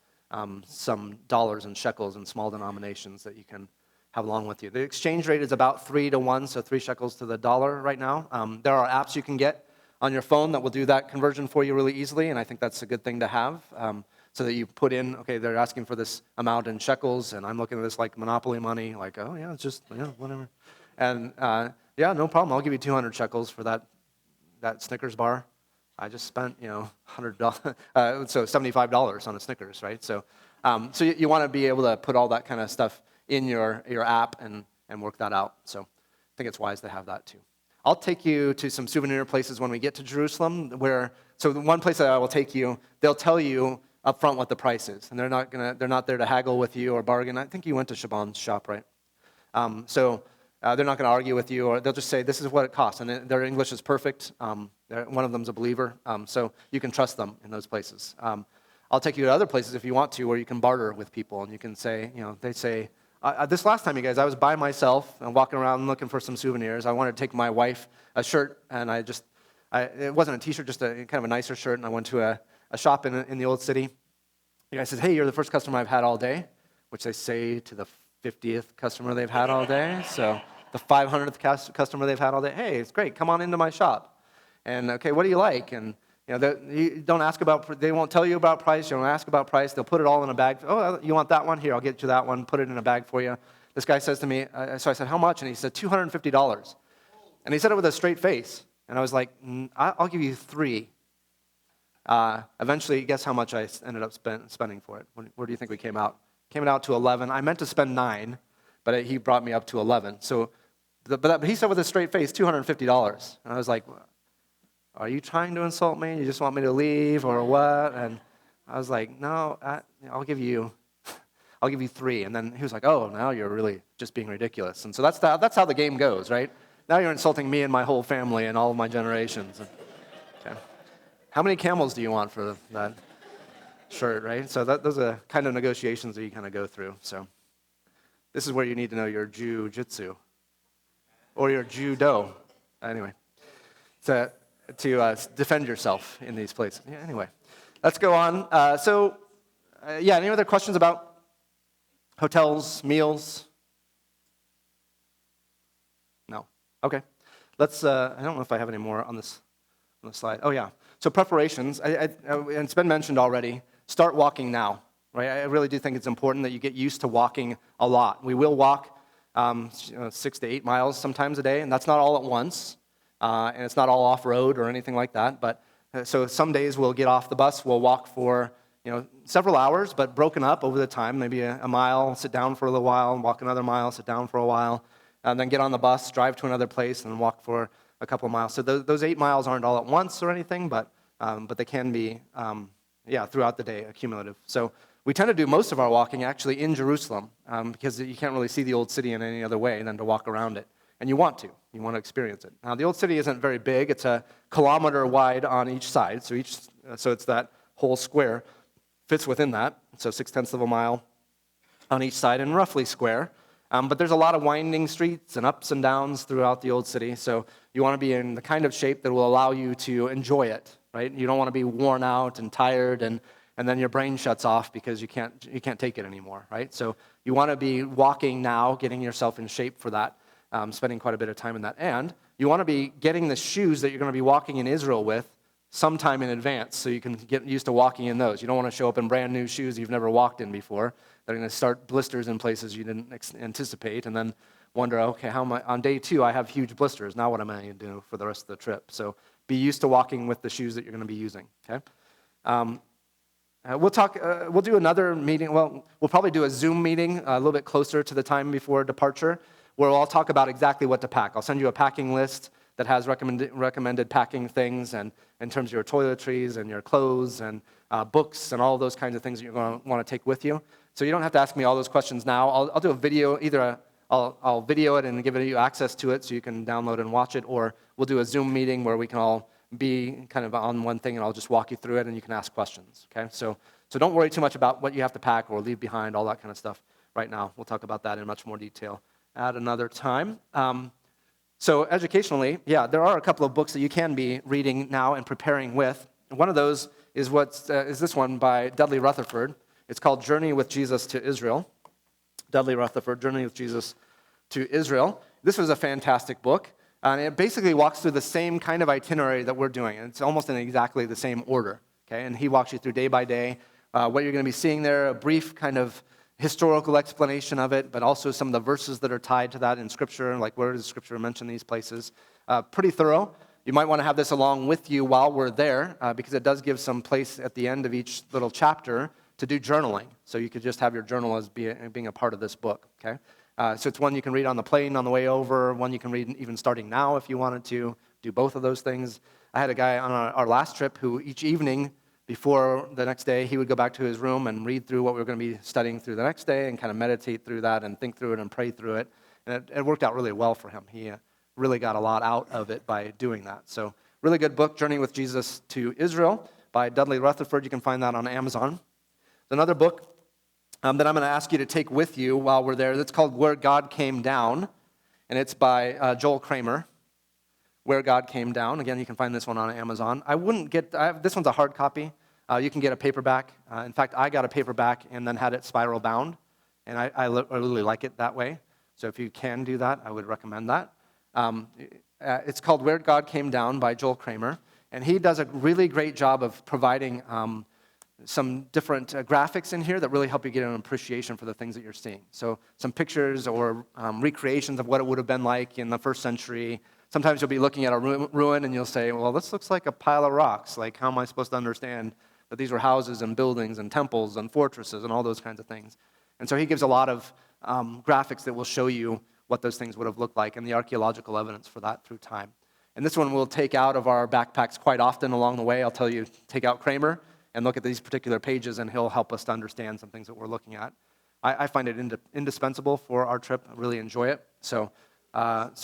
some dollars and shekels in small denominations that you can have along with you. The exchange rate is about 3 to 1, so 3 shekels to the dollar right now. There are apps you can get on your phone that will do that conversion for you really easily, and I think that's a good thing to have. So that you put in, okay, they're asking for this amount in shekels, and I'm looking at this like Monopoly money, like, oh yeah, it's just, yeah, whatever. And yeah, no problem, I'll give you 200 shekels for that Snickers bar. I just spent, $100, so $75 on a Snickers, right? So you want to be able to put all that kind of stuff in your app and work that out. So I think it's wise to have that too. I'll take you to some souvenir places when we get to Jerusalem so the one place that I will take you, they'll tell you up front what the price is, and they're not there to haggle with you or bargain. I think you went to Shaban's shop, right? So they're not going to argue with you, or they'll just say this is what it costs, and their English is perfect. One of them's a believer, so you can trust them in those places. I'll take you to other places if you want to, where you can barter with people, and you can say, they say, this last time, you guys, I was by myself and walking around looking for some souvenirs. I wanted to take my wife a shirt, and it wasn't a T-shirt, just a kind of a nicer shirt, and I went to a shop in the old city. The guy says, hey, you're the first customer I've had all day, which they say to the 50th customer they've had all day. So the 500th customer they've had all day, hey, it's great, come on into my shop. And okay, what do you like? And you don't ask about, they won't tell you about price, you don't ask about price, they'll put it all in a bag. Oh, you want that one? Here, I'll get you that one, put it in a bag for you. This guy says to me, so I said, how much? And he said, $250. And he said it with a straight face. And I was like, I'll give you 3. Eventually, guess how much I ended up spending for it? Where do you think we came out? Came out to 11. I meant to spend 9, but he brought me up to 11. So, but he said with a straight face, $250. And I was like, are you trying to insult me? You just want me to leave or what? And I was like, no, I'll give you 3. And then he was like, oh, now you're really just being ridiculous. And so that's how the game goes, right? Now you're insulting me and my whole family and all of my generations. Okay. How many camels do you want for that shirt, right? So those are kind of negotiations that you kind of go through. So this is where you need to know your jiu-jitsu or your judo. Anyway, to defend yourself in these places. Yeah, anyway, let's go on. Any other questions about hotels, meals? No. Okay. Let's. I don't know if I have any more on this slide. Oh yeah. So preparations, and it's been mentioned already, start walking now, right? I really do think it's important that you get used to walking a lot. We will walk 6 to 8 miles sometimes a day, and that's not all at once, and it's not all off-road or anything like that, but so some days we'll get off the bus, we'll walk for several hours, but broken up over the time, maybe a mile, sit down for a little while, walk another mile, sit down for a while, and then get on the bus, drive to another place, and walk for a couple of miles. So those 8 miles aren't all at once or anything, but they can be, throughout the day, accumulative. So we tend to do most of our walking actually in Jerusalem because you can't really see the old city in any other way than to walk around it. And you want to experience it. Now, the old city isn't very big. It's a kilometer wide on each side. So it's that whole square fits within that. So 0.6 of a mile on each side and roughly square. But there's a lot of winding streets and ups and downs throughout the old city, so you want to be in the kind of shape that will allow you to enjoy it, right? You don't want to be worn out and tired, and then your brain shuts off because you can't take it anymore, right? So you want to be walking now, getting yourself in shape for that. spending quite a bit of time in that. And you want to be getting the shoes that you're going to be walking in Israel with sometime in advance so you can get used to walking in those. You don't want to show up in brand new shoes you've never walked in before. They're going to start blisters in places you didn't anticipate, and then wonder, okay, how am I, on day 2 I have huge blisters. Now what am I going to do for the rest of the trip? So be used to walking with the shoes that you're going to be using, okay? We'll do another meeting. Well, we'll probably do a Zoom meeting a little bit closer to the time before departure, where I'll talk about exactly what to pack. I'll send you a packing list that has recommended packing things, and in terms of your toiletries and your clothes and books and all those kinds of things that you're going to want to take with you. So you don't have to ask me all those questions now. I'll do a video, I'll video it and give you access to it so you can download and watch it, or we'll do a Zoom meeting where we can all be kind of on one thing and I'll just walk you through it and you can ask questions, okay? So don't worry too much about what you have to pack or leave behind, all that kind of stuff right now. We'll talk about that in much more detail at another time. So educationally, yeah, there are a couple of books that you can be reading now and preparing with. And one of those is is this one by Dudley Rutherford. It's called Journey with Jesus to Israel. Dudley Rutherford, Journey with Jesus to Israel. This was a fantastic book. And it basically walks through the same kind of itinerary that we're doing. And it's almost in exactly the same order, okay? And he walks you through day by day what you're going to be seeing there, a brief kind of historical explanation of it, but also some of the verses that are tied to that in Scripture, like where does Scripture mention these places. Pretty thorough. You might want to have this along with you while we're there because it does give some place at the end of each little chapter to do journaling. So you could just have your journal as being a part of this book, okay? So it's one you can read on the plane on the way over, one you can read even starting now if you wanted to, do both of those things. I had a guy on our last trip who each evening before the next day, he would go back to his room and read through what we were going to be studying through the next day and kind of meditate through that and think through it and pray through it. And it worked out really well for him. He really got a lot out of it by doing that. So really good book, Journey with Jesus to Israel by Dudley Rutherford. You can find that on Amazon. Another book that I'm going to ask you to take with you while we're there, that's called Where God Came Down, and it's by Joel Kramer. Where God Came Down. Again, you can find this one on Amazon. This one's a hard copy. You can get a paperback. In fact, I got a paperback and then had it spiral bound, and I really like it that way. So if you can do that, I would recommend that. It's called Where God Came Down by Joel Kramer, and he does a really great job of providing some different graphics in here that really help you get an appreciation for the things that you're seeing. So some pictures or recreations of what it would have been like in the first century. Sometimes you'll be looking at a ruin and you'll say, well, this looks like a pile of rocks. Like, how am I supposed to understand that these were houses and buildings and temples and fortresses and all those kinds of things? And so he gives a lot of graphics that will show you what those things would have looked like and the archaeological evidence for that through time. And this one we'll take out of our backpacks quite often along the way. I'll tell you, take out Kramer and look at these particular pages, and he'll help us to understand some things that we're looking at. I find it indispensable for our trip. I really enjoy it. So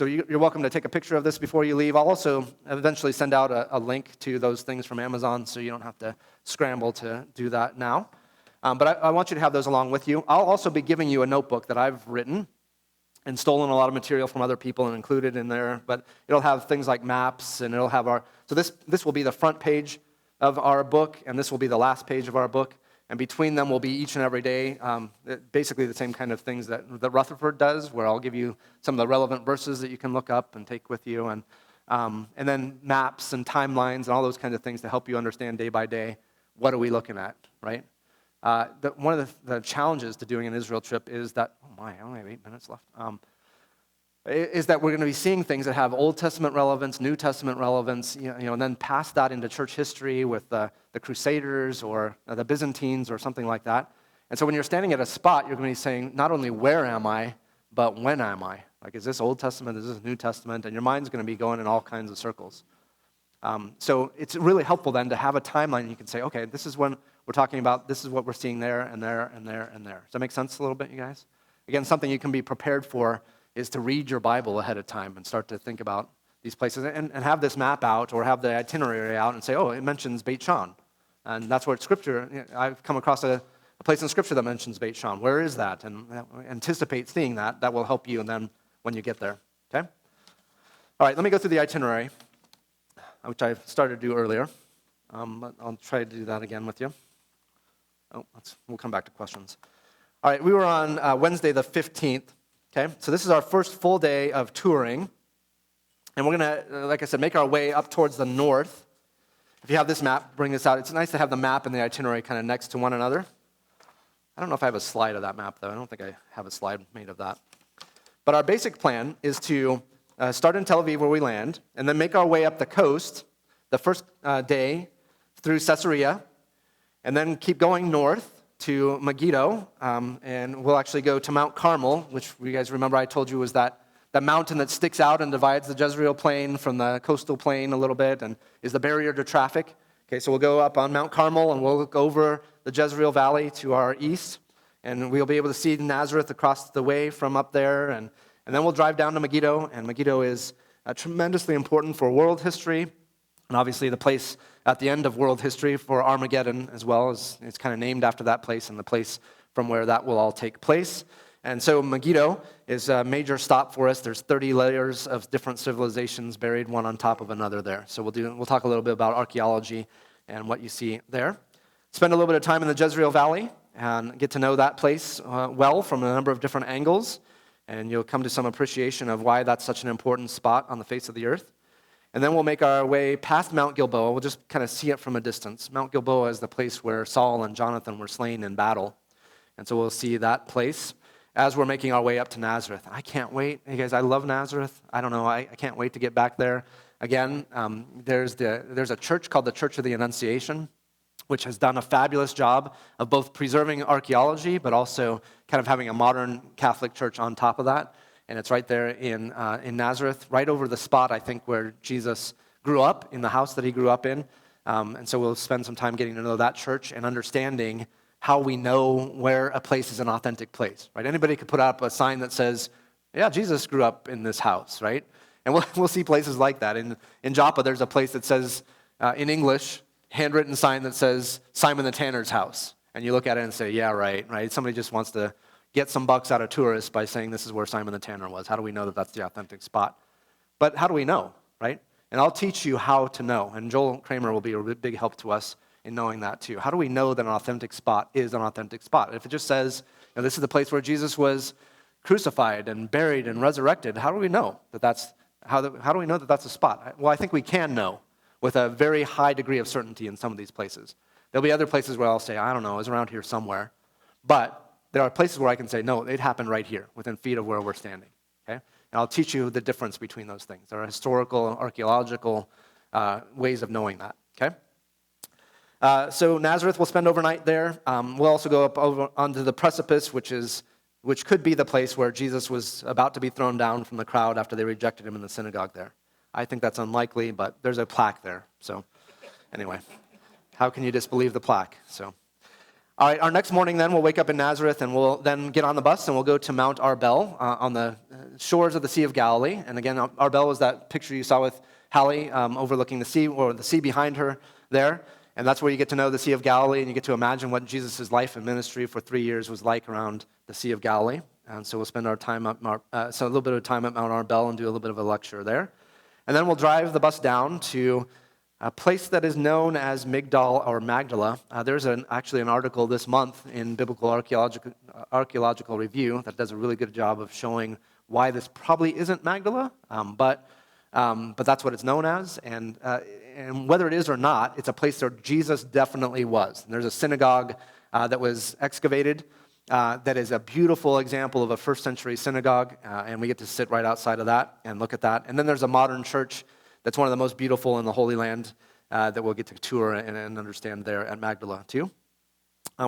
you're welcome to take a picture of this before you leave. I'll also eventually send out a link to those things from Amazon so you don't have to scramble to do that now. But I want you to have those along with you. I'll also be giving you a notebook that I've written and stolen a lot of material from other people and included in there. But it'll have things like maps, and it'll have so this will be the front page of our book, and this will be the last page of our book. And between them will be each and every day basically the same kind of things that Rutherford does, where I'll give you some of the relevant verses that you can look up and take with you, and then maps and timelines and all those kinds of things to help you understand day by day, what are we looking at, right? One of the challenges to doing an Israel trip is that, I only have 8 minutes left, is that we're going to be seeing things that have Old Testament relevance, New Testament relevance, and then pass that into church history with the Crusaders or the Byzantines or something like that. And so when you're standing at a spot, you're going to be saying, not only where am I, but when am I? Like, is this Old Testament? Is this New Testament? And your mind's going to be going in all kinds of circles. So it's really helpful then to have a timeline. You can say, okay, this is when we're talking about, this is what we're seeing there and there and there and there. Does that make sense a little bit, you guys? Again, something you can be prepared for is to read your Bible ahead of time and start to think about these places and have this map out or have the itinerary out and say, oh, it mentions Beit Shan. And that's where Scripture, I've come across a place in Scripture that mentions Beit Shan. Where is that? And anticipate seeing that. That will help you and then when you get there, okay? All right, let me go through the itinerary, which I started to do earlier. I'll try to do that again with you. We'll come back to questions. All right, we were on Wednesday the 15th. Okay, so this is our first full day of touring. And we're going to, like I said, make our way up towards the north. If you have this map, bring this out. It's nice to have the map and the itinerary kind of next to one another. I don't know if I have a slide of that map, though. I don't think I have a slide made of that. But our basic plan is to start in Tel Aviv where we land, and then make our way up the coast the first day through Caesarea, and then keep going north to Megiddo, and we'll actually go to Mount Carmel, which you guys remember I told you was that mountain that sticks out and divides the Jezreel plain from the coastal plain a little bit and is the barrier to traffic. Okay, so we'll go up on Mount Carmel and we'll look over the Jezreel Valley to our east, and we'll be able to see Nazareth across the way from up there, and then we'll drive down to Megiddo, and Megiddo is tremendously important for world history, and obviously the place at the end of world history for Armageddon as well. It's kind of named after that place and the place from where that will all take place. And so Megiddo is a major stop for us. There's 30 layers of different civilizations buried one on top of another there. So we'll talk a little bit about archaeology and what you see there. Spend a little bit of time in the Jezreel Valley and get to know that place well from a number of different angles. And you'll come to some appreciation of why that's such an important spot on the face of the earth. And then we'll make our way past Mount Gilboa. We'll just kind of see it from a distance. Mount Gilboa is the place where Saul and Jonathan were slain in battle. And so we'll see that place as we're making our way up to Nazareth. I can't wait. Hey guys, I love Nazareth. I don't know, I can't wait to get back there. Again, there's a church called the Church of the Annunciation, which has done a fabulous job of both preserving archaeology, but also kind of having a modern Catholic church on top of that. And it's right there in Nazareth, right over the spot, I think, where Jesus grew up, in the house that he grew up in. And so we'll spend some time getting to know that church and understanding how we know where a place is an authentic place, right? Anybody could put up a sign that says, yeah, Jesus grew up in this house, right? And we'll see places like that. In Joppa, there's a place that says, in English, handwritten sign that says, Simon the Tanner's house. And you look at it and say, yeah, right? Somebody just wants to get some bucks out of tourists by saying this is where Simon the Tanner was. How do we know that that's the authentic spot? But how do we know, right? And I'll teach you how to know. And Joel Kramer will be a big help to us in knowing that too. How do we know that an authentic spot is an authentic spot? If it just says, this is the place where Jesus was crucified and buried and resurrected, how do we know that that's how do we know that that's a spot? Well, I think we can know with a very high degree of certainty in some of these places. There'll be other places where I'll say, I don't know, it's around here somewhere. But there are places where I can say, no, it happened right here, within feet of where we're standing. Okay? And I'll teach you the difference between those things. There are historical and archaeological ways of knowing that. Okay? So Nazareth, we'll spend overnight there. We'll also go up over onto the precipice, which could be the place where Jesus was about to be thrown down from the crowd after they rejected him in the synagogue there. I think that's unlikely, but there's a plaque there. So anyway, how can you disbelieve the plaque? So, all right, our next morning then, we'll wake up in Nazareth, and we'll then get on the bus, and we'll go to Mount Arbel on the shores of the Sea of Galilee. And again, Arbel was that picture you saw with Hallie overlooking the sea, or the sea behind her there. And that's where you get to know the Sea of Galilee, and you get to imagine what Jesus' life and ministry for 3 years was like around the Sea of Galilee. And so we'll spend our time a little bit of time at Mount Arbel and do a little bit of a lecture there. And then we'll drive the bus down to a place that is known as Migdal or Magdala. There's actually an article this month in Biblical Archaeological Review that does a really good job of showing why this probably isn't Magdala, but that's what it's known as. And whether it is or not, it's a place where Jesus definitely was. And there's a synagogue that was excavated that is a beautiful example of a first century synagogue, and we get to sit right outside of that and look at that. And then there's a modern church that's one of the most beautiful in the Holy Land that we'll get to tour and understand there at Magdala too.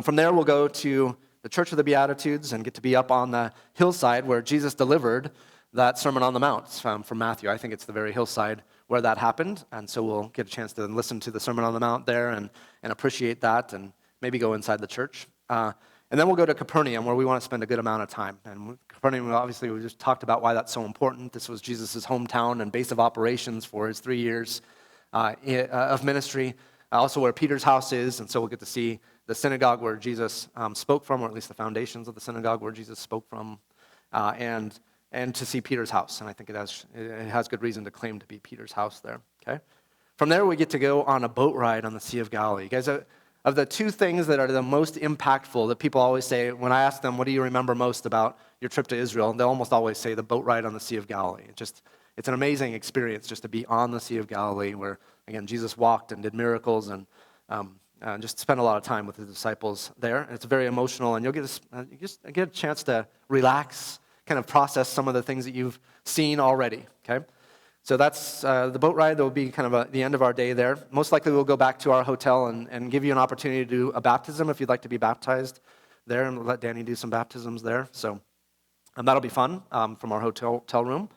From there, we'll go to the Church of the Beatitudes and get to be up on the hillside where Jesus delivered that Sermon on the Mount from Matthew. I think it's the very hillside where that happened, and so we'll get a chance to listen to the Sermon on the Mount there and appreciate that and maybe go inside the church. And then we'll go to Capernaum, where we want to spend a good amount of time. And Capernaum, obviously, we just talked about why that's so important. This was Jesus' hometown and base of operations for his 3 years of ministry. Also where Peter's house is, and so we'll get to see the synagogue where Jesus spoke from, or at least the foundations of the synagogue where Jesus spoke from, and to see Peter's house. And I think it has good reason to claim to be Peter's house there. Okay. From there, we get to go on a boat ride on the Sea of Galilee. Guys, of the two things that are the most impactful that people always say, when I ask them, what do you remember most about your trip to Israel? They'll almost always say the boat ride on the Sea of Galilee. It's an amazing experience just to be on the Sea of Galilee where, again, Jesus walked and did miracles and just spent a lot of time with the disciples there. And it's very emotional, and you just get a chance to relax, kind of process some of the things that you've seen already, okay? So that's the boat ride. That will be kind of the end of our day there. Most likely we'll go back to our hotel and give you an opportunity to do a baptism if you'd like to be baptized there, and we'll let Danny do some baptisms there. So that'll be fun from our hotel room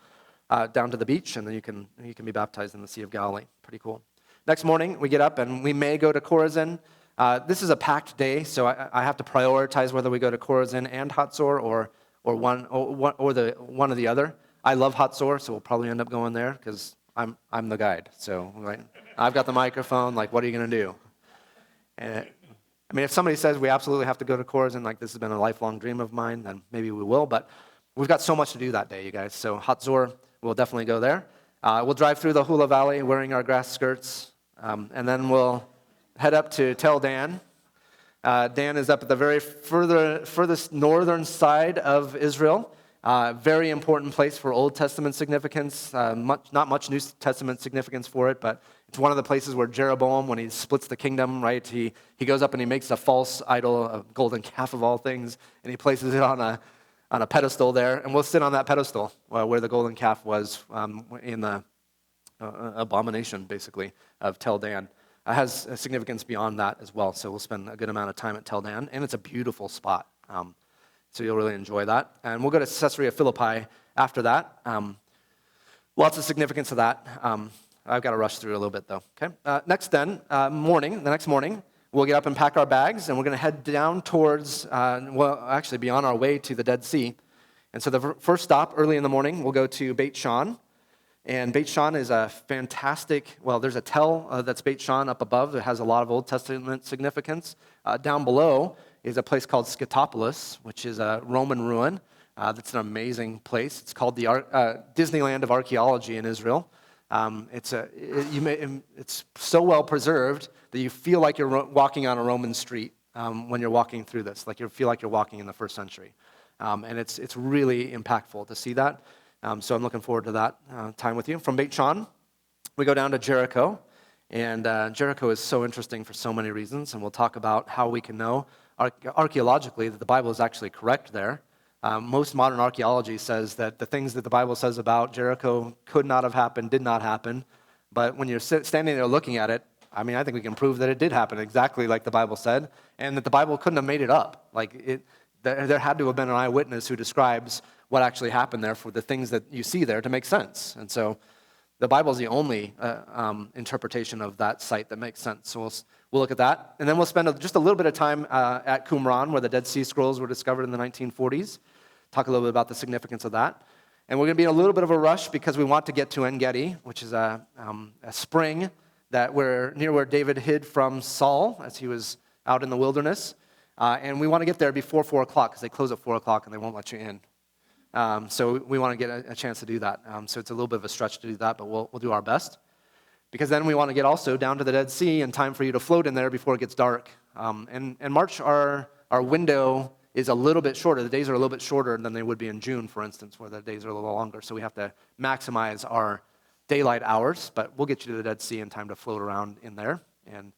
down to the beach, and then you can be baptized in the Sea of Galilee. Pretty cool. Next morning, we get up, and we may go to Chorazin. This is a packed day, so I have to prioritize whether we go to Chorazin and Hatzor or one or the other. I love Hatzor, so we'll probably end up going there because I'm the guide. So right, I've got the microphone. Like, what are you going to do? And, I mean, if somebody says we absolutely have to go to Chorazin, like this has been a lifelong dream of mine, then maybe we will. But we've got so much to do that day, you guys. So Hatzor, we'll definitely go there. We'll drive through the Hula Valley wearing our grass skirts, and then we'll head up to Tel Dan. Dan is up at the very furthest northern side of Israel. Very important place for Old Testament significance. Not much New Testament significance for it, but it's one of the places where Jeroboam, when he splits the kingdom, right, he goes up and he makes a false idol, a golden calf of all things, and he places it on a pedestal there, and we'll sit on that pedestal where the golden calf was in the abomination, basically, of Tel Dan. It has a significance beyond that as well, so we'll spend a good amount of time at Tel Dan, and it's a beautiful spot. So you'll really enjoy that. And we'll go to Caesarea Philippi after that. Lots of significance of that. I've got to rush through a little bit, though. Okay. The next morning, we'll get up and pack our bags, and we're going to head down towards, be on our way to the Dead Sea. And so the first stop early in the morning, we'll go to Beit Shan. And Beit Shan is a fantastic, there's a tell that's Beit Shan up above that has a lot of Old Testament significance. Down below is a place called Scythopolis, which is a Roman ruin. That's an amazing place. It's called the Disneyland of archaeology in Israel. It's so well preserved that you feel like you're walking on a Roman street when you're walking through this. Like you feel like you're walking in the first century, and it's really impactful to see that. So I'm looking forward to that time with you. From Beit Shan, we go down to Jericho, and Jericho is so interesting for so many reasons, and we'll talk about how we can know archaeologically that the Bible is actually correct there. Most modern archaeology says that the things that the Bible says about Jericho could not have happened, did not happen. But when you're standing there looking at it, I mean, I think we can prove that it did happen exactly like the Bible said, and that the Bible couldn't have made it up. There had to have been an eyewitness who describes what actually happened there for the things that you see there to make sense. And so the Bible is the only interpretation of that site that makes sense. So we'll look at that. And then we'll spend just a little bit of time at Qumran, where the Dead Sea Scrolls were discovered in the 1940s. Talk a little bit about the significance of that. And we're going to be in a little bit of a rush because we want to get to En-Gedi, which is a spring near where David hid from Saul as he was out in the wilderness. And we want to get there before 4 o'clock because they close at 4 o'clock and they won't let you in. So we want to get a chance to do that. So it's a little bit of a stretch to do that, but we'll do our best. Because then we want to get also down to the Dead Sea in time for you to float in there before it gets dark. And March, our window is a little bit shorter. The days are a little bit shorter than they would be in June, for instance, where the days are a little longer. So we have to maximize our daylight hours, but we'll get you to the Dead Sea in time to float around in there and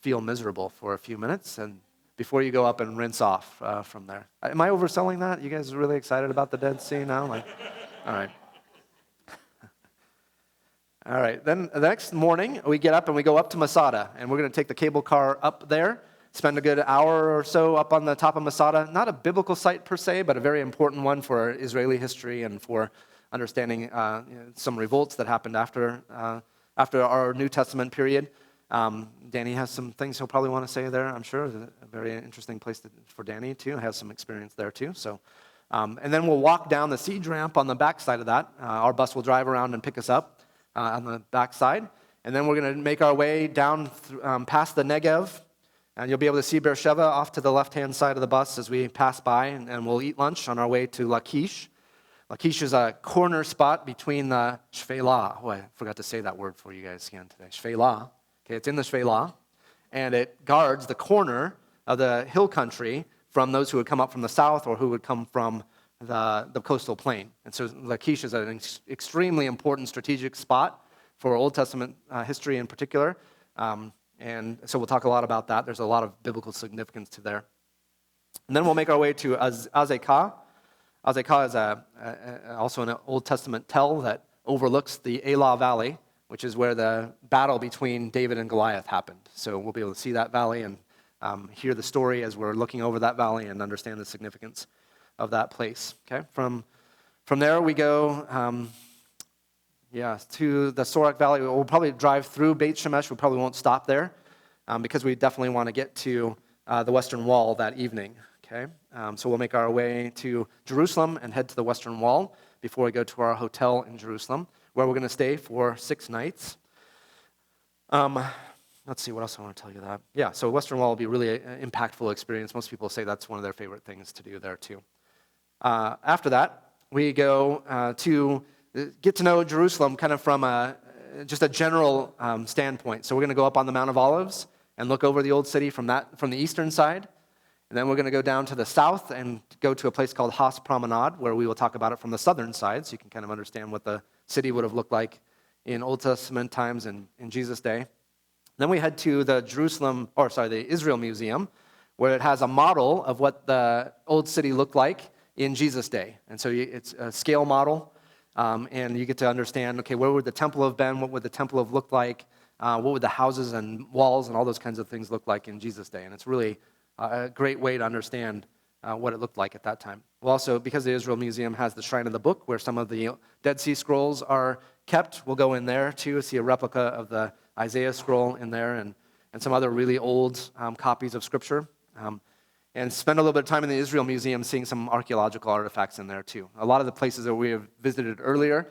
feel miserable for a few minutes and before you go up and rinse off from there. Am I overselling that? You guys are really excited about the Dead Sea now? All right. All right, then the next morning, we get up and we go up to Masada, and we're going to take the cable car up there, spend a good hour or so up on the top of Masada. Not a biblical site per se, but a very important one for Israeli history and for understanding some revolts that happened after our New Testament period. Danny has some things he'll probably want to say there, I'm sure. It's a very interesting place for Danny, too. Has some experience there, too. So, and then we'll walk down the siege ramp on the backside of that. Our bus will drive around and pick us up on the backside. And then we're going to make our way down past the Negev. And you'll be able to see Beersheba off to the left-hand side of the bus as we pass by. And we'll eat lunch on our way to Lachish. Lachish is a corner spot between the Shvelah. Oh, I forgot to say that word for you guys again today. Shvelah. Okay, it's in the Shvelah. and it guards the corner of the hill country from those who would come up from the south or who would come from the coastal plain. And so Lachish is an extremely important strategic spot for Old Testament history in particular. And so we'll talk a lot about that. There's a lot of biblical significance to there. And then we'll make our way to Azekah. Azekah is also an Old Testament tell that overlooks the Elah Valley, which is where the battle between David and Goliath happened. So we'll be able to see that valley and hear the story as we're looking over that valley and understand the significance of that place. Okay, from there we go to the Sorek Valley. We'll probably drive through Beit Shemesh. We probably won't stop there because we definitely want to get to the Western Wall that evening. Okay, so we'll make our way to Jerusalem and head to the Western Wall before we go to our hotel in Jerusalem, where we're going to stay for 6 nights. Let's see, what else I want to tell you that. Yeah, so Western Wall will be really an impactful experience. Most people say that's one of their favorite things to do there too. After that, we go to get to know Jerusalem kind of from just a general standpoint. So we're going to go up on the Mount of Olives and look over the old city from the eastern side. And then we're going to go down to the south and go to a place called Has Promenade, where we will talk about it from the southern side, so you can kind of understand what the city would have looked like in Old Testament times and in Jesus' day. Then we head to the the Israel Museum, where it has a model of what the old city looked like in Jesus' day. And so it's a scale model, and you get to understand, okay, where would the temple have been? What would the temple have looked like? What would the houses and walls and all those kinds of things look like in Jesus' day? And it's really a great way to understand what it looked like at that time. Well, also, because the Israel Museum has the Shrine of the Book, where some of the Dead Sea Scrolls are kept, we'll go in there too, see a replica of the Isaiah scroll in there and some other really old copies of Scripture. And spend a little bit of time in the Israel Museum seeing some archaeological artifacts in there too. A lot of the places that we have visited earlier,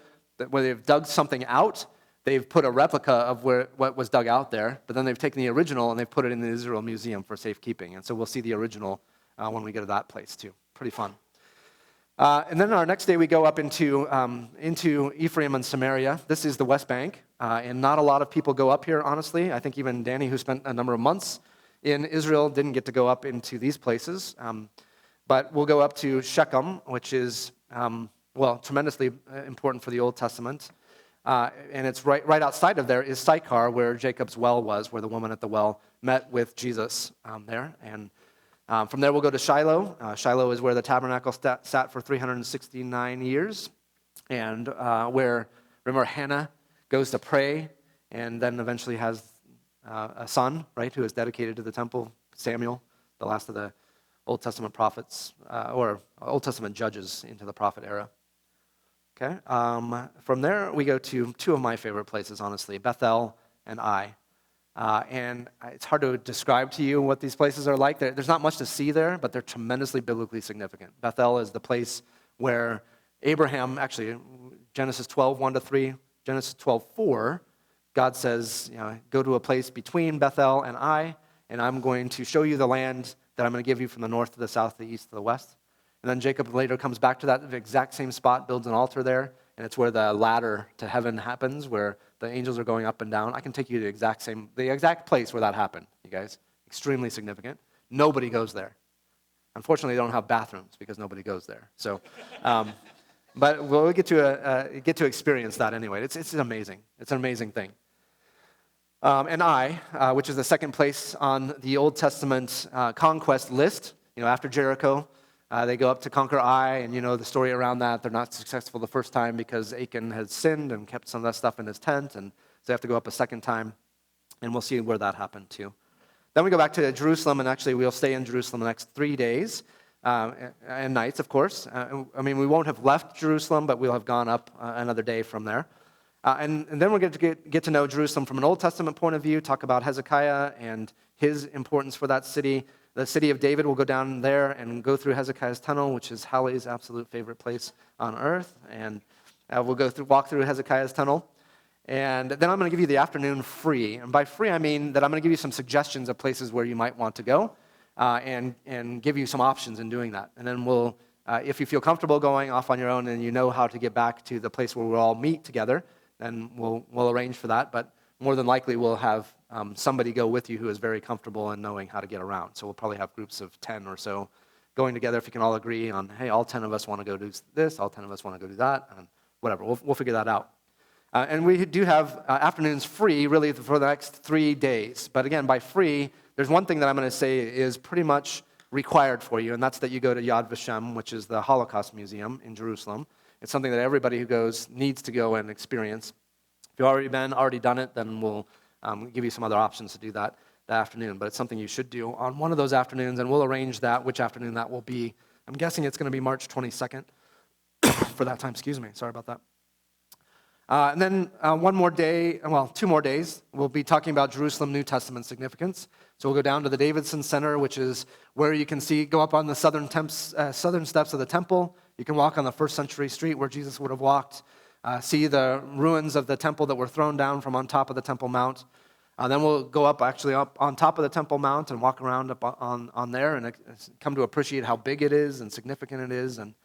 where they've dug something out, they've put a replica of what was dug out there, but then they've taken the original and they've put it in the Israel Museum for safekeeping. And so we'll see the original when we get to that place too. Pretty fun. And then our next day we go up into Ephraim and Samaria. This is the West Bank, and not a lot of people go up here, honestly. I think even Danny, who spent a number of months in Israel, didn't get to go up into these places. But we'll go up to Shechem, which is, tremendously important for the Old Testament. And it's right outside of there is Sychar, where Jacob's well was, where the woman at the well met with Jesus there. And from there, we'll go to Shiloh. Shiloh is where the tabernacle sat for 369 years, and where, remember, Hannah goes to pray and then eventually has a son, right, who is dedicated to the temple, Samuel, the last of the Old Testament prophets, or Old Testament judges into the prophet era. Okay. From there, we go to 2 of my favorite places, honestly, Bethel and Ai. And it's hard to describe to you what these places are like. There's not much to see there, but they're tremendously biblically significant. Bethel is the place where Abraham, actually, Genesis 12, 1-3, Genesis 12, 4, God says, go to a place between Bethel and Ai, and I'm going to show you the land that I'm going to give you from the north to the south, the east to the west. And then Jacob later comes back to that exact same spot, builds an altar there, and it's where the ladder to heaven happens, where the angels are going up and down. I can take you to the exact place where that happened, you guys. Extremely significant. Nobody goes there. Unfortunately, they don't have bathrooms because nobody goes there. So, but we'll get to experience that anyway. It's amazing. It's an amazing thing. And Ai, which is the second place on the Old Testament conquest list, after Jericho. They go up to conquer Ai, and the story around that. They're not successful the first time because Achan has sinned and kept some of that stuff in his tent, and so they have to go up a second time, and we'll see where that happened too. Then we go back to Jerusalem, and actually we'll stay in Jerusalem the next 3 days and nights, of course. We won't have left Jerusalem, but we'll have gone up another day from there. And then we're going to get to know Jerusalem from an Old Testament point of view, talk about Hezekiah and his importance for that city. The city of David will go down there and go through Hezekiah's tunnel, which is Hallie's absolute favorite place on earth. And we'll walk through Hezekiah's tunnel. And then I'm going to give you the afternoon free. And by free, I mean that I'm going to give you some suggestions of places where you might want to go and give you some options in doing that. And then we'll, if you feel comfortable going off on your own and you know how to get back to the place where we'll all meet together, then we'll arrange for that. But more than likely, we'll have somebody go with you who is very comfortable in knowing how to get around. So we'll probably have groups of 10 or so going together if you can all agree on, hey, all 10 of us want to go do this, all 10 of us want to go do that, and whatever. We'll figure that out. And we do have afternoons free, really, for the next 3 days. But again, by free, there's one thing that I'm going to say is pretty much required for you, and that's that you go to Yad Vashem, which is the Holocaust Museum in Jerusalem. It's something that everybody who goes needs to go and experience. If you've already done it, then we'll give you some other options to do that afternoon. But it's something you should do on one of those afternoons, and we'll arrange that, which afternoon that will be. I'm guessing it's going to be March 22nd for that time. Excuse me. Sorry about that. And then 2 more days, we'll be talking about Jerusalem New Testament significance. So we'll go down to the Davidson Center, which is where you can go up on the southern steps of the temple. You can walk on the first century street where Jesus would have walked, see the ruins of the temple that were thrown down from on top of the Temple Mount. Then we'll go up on top of the Temple Mount and walk around up on there and come to appreciate how big it is and significant it is and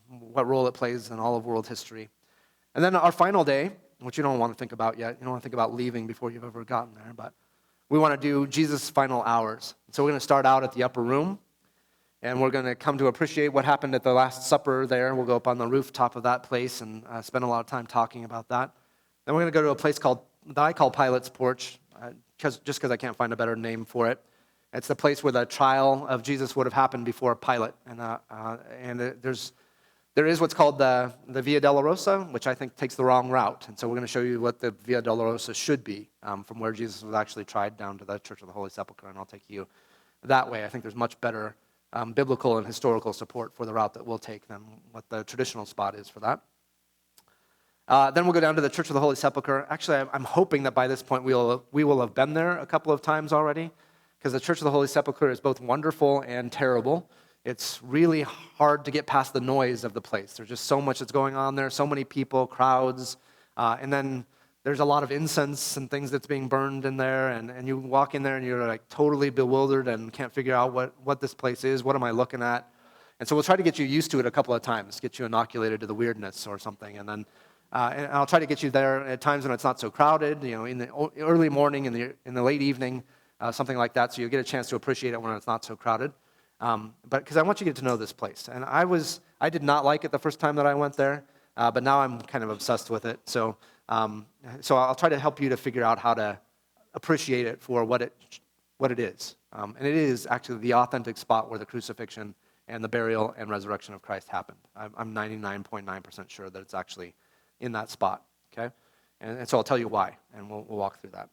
what role it plays in all of world history. And then our final day, which you don't want to think about yet, you don't want to think about leaving before you've ever gotten there, but we want to do Jesus' final hours. So we're going to start out at the upper room, and we're going to come to appreciate what happened at the Last Supper there. We'll go up on the rooftop of that place and spend a lot of time talking about that. Then we're going to go to a place that I call Pilate's Porch, just because I can't find a better name for it. It's the place where the trial of Jesus would have happened before Pilate, and there is what's called the Via Dolorosa, which I think takes the wrong route. And so we're going to show you what the Via Dolorosa should be from where Jesus was actually tried down to the Church of the Holy Sepulchre, and I'll take you that way. I think there's much better biblical and historical support for the route that we'll take than what the traditional spot is for that. Then we'll go down to the Church of the Holy Sepulchre. Actually, I'm hoping that by this point we will have been there a couple of times already, because the Church of the Holy Sepulchre is both wonderful and terrible. It's really hard to get past the noise of the place. There's just so much that's going on there, so many people, crowds, and then there's a lot of incense and things that's being burned in there, and you walk in there and you're like totally bewildered and can't figure out what this place is, what am I looking at? And so we'll try to get you used to it a couple of times, get you inoculated to the weirdness or something, and then and I'll try to get you there at times when it's not so crowded, in the early morning, in the late evening, something like that, so you get a chance to appreciate it when it's not so crowded. But because I want you to get to know this place. And I did not like it the first time that I went there, but now I'm kind of obsessed with it. So I'll try to help you to figure out how to appreciate it for what it is. And it is actually the authentic spot where the crucifixion and the burial and resurrection of Christ happened. I'm 99.9% sure that it's actually in that spot, okay? And so I'll tell you why, and we'll walk through that.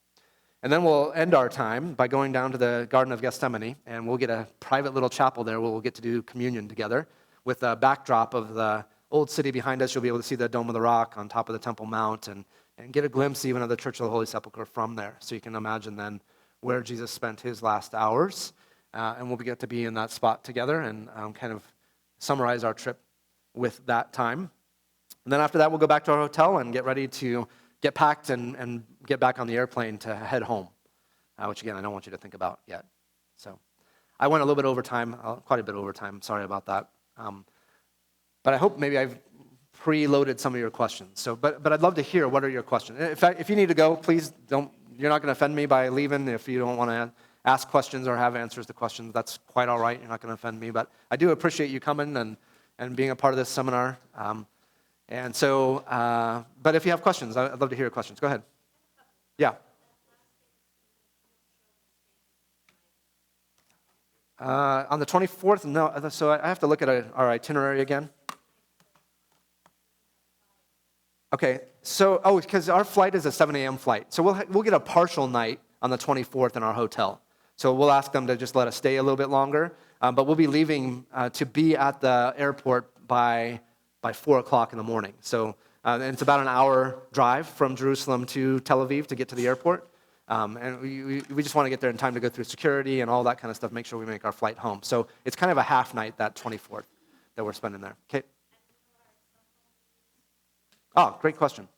And then we'll end our time by going down to the Garden of Gethsemane, and we'll get a private little chapel there where we'll get to do communion together with a backdrop of the old city behind us. You'll be able to see the Dome of the Rock on top of the Temple Mount and get a glimpse even of the Church of the Holy Sepulchre from there. So you can imagine then where Jesus spent his last hours, and we'll get to be in that spot together and kind of summarize our trip with that time. And then after that, we'll go back to our hotel and get ready to get packed and get back on the airplane to head home, which, again, I don't want you to think about yet. So I went a little bit over time, quite a bit over time. Sorry about that. But I hope maybe I've preloaded some of your questions. So, but I'd love to hear what are your questions. If you need to go, please don't. You're not going to offend me by leaving. If you don't want to ask questions or have answers to questions, that's quite all right. You're not going to offend me. But I do appreciate you coming and being a part of this seminar. But if you have questions, I'd love to hear your questions. Go ahead. Yeah. On the 24th, no. So I have to look at our itinerary again. Okay. So, because our flight is a 7 a.m. flight, so we'll get a partial night on the 24th in our hotel. So we'll ask them to just let us stay a little bit longer. But we'll be leaving to be at the airport by 4 o'clock in the morning. So and it's about an hour drive from Jerusalem to Tel Aviv to get to the airport. And we just want to get there in time to go through security and all that kind of stuff, make sure we make our flight home. So it's kind of a half night, that 24th, that we're spending there. Okay. Oh, great question.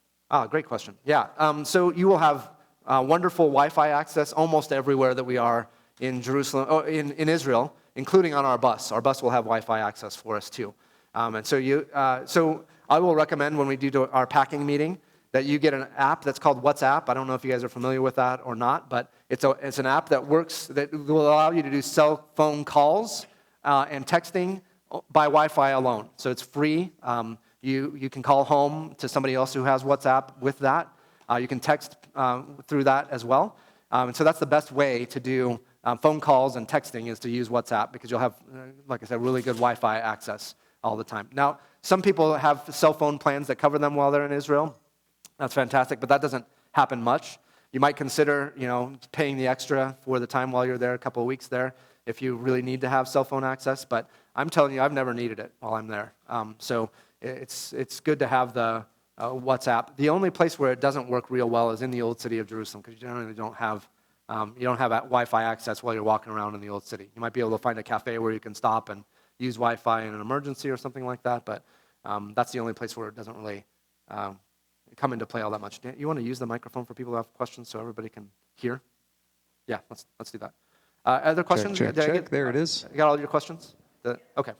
Yeah. So you will have wonderful Wi-Fi access almost everywhere that we are in Jerusalem, in Israel, including on our bus. Our bus will have Wi-Fi access for us too. So I will recommend when we do our packing meeting that you get an app that's called WhatsApp. I don't know if you guys are familiar with that or not, but it's an app that works, that will allow you to do cell phone calls and texting by Wi-Fi alone. So it's free. You can call home to somebody else who has WhatsApp with that. You can text through that as well. And so that's the best way to do phone calls and texting, is to use WhatsApp, because you'll have, like I said, really good Wi-Fi access all the time. Now, some people have cell phone plans that cover them while they're in Israel. That's fantastic, but that doesn't happen much. You might consider, paying the extra for the time while you're there, a couple of weeks there, if you really need to have cell phone access. But I'm telling you, I've never needed it while I'm there. So it's good to have the WhatsApp. The only place where it doesn't work real well is in the old city of Jerusalem, because you generally don't have Wi-Fi access while you're walking around in the old city. You might be able to find a cafe where you can stop and use Wi-Fi in an emergency or something like that, but that's the only place where it doesn't really come into play all that much. You want to use the microphone for people who have questions so everybody can hear? Yeah, let's do that. Other questions? Check. There it is. You got all your questions? Okay.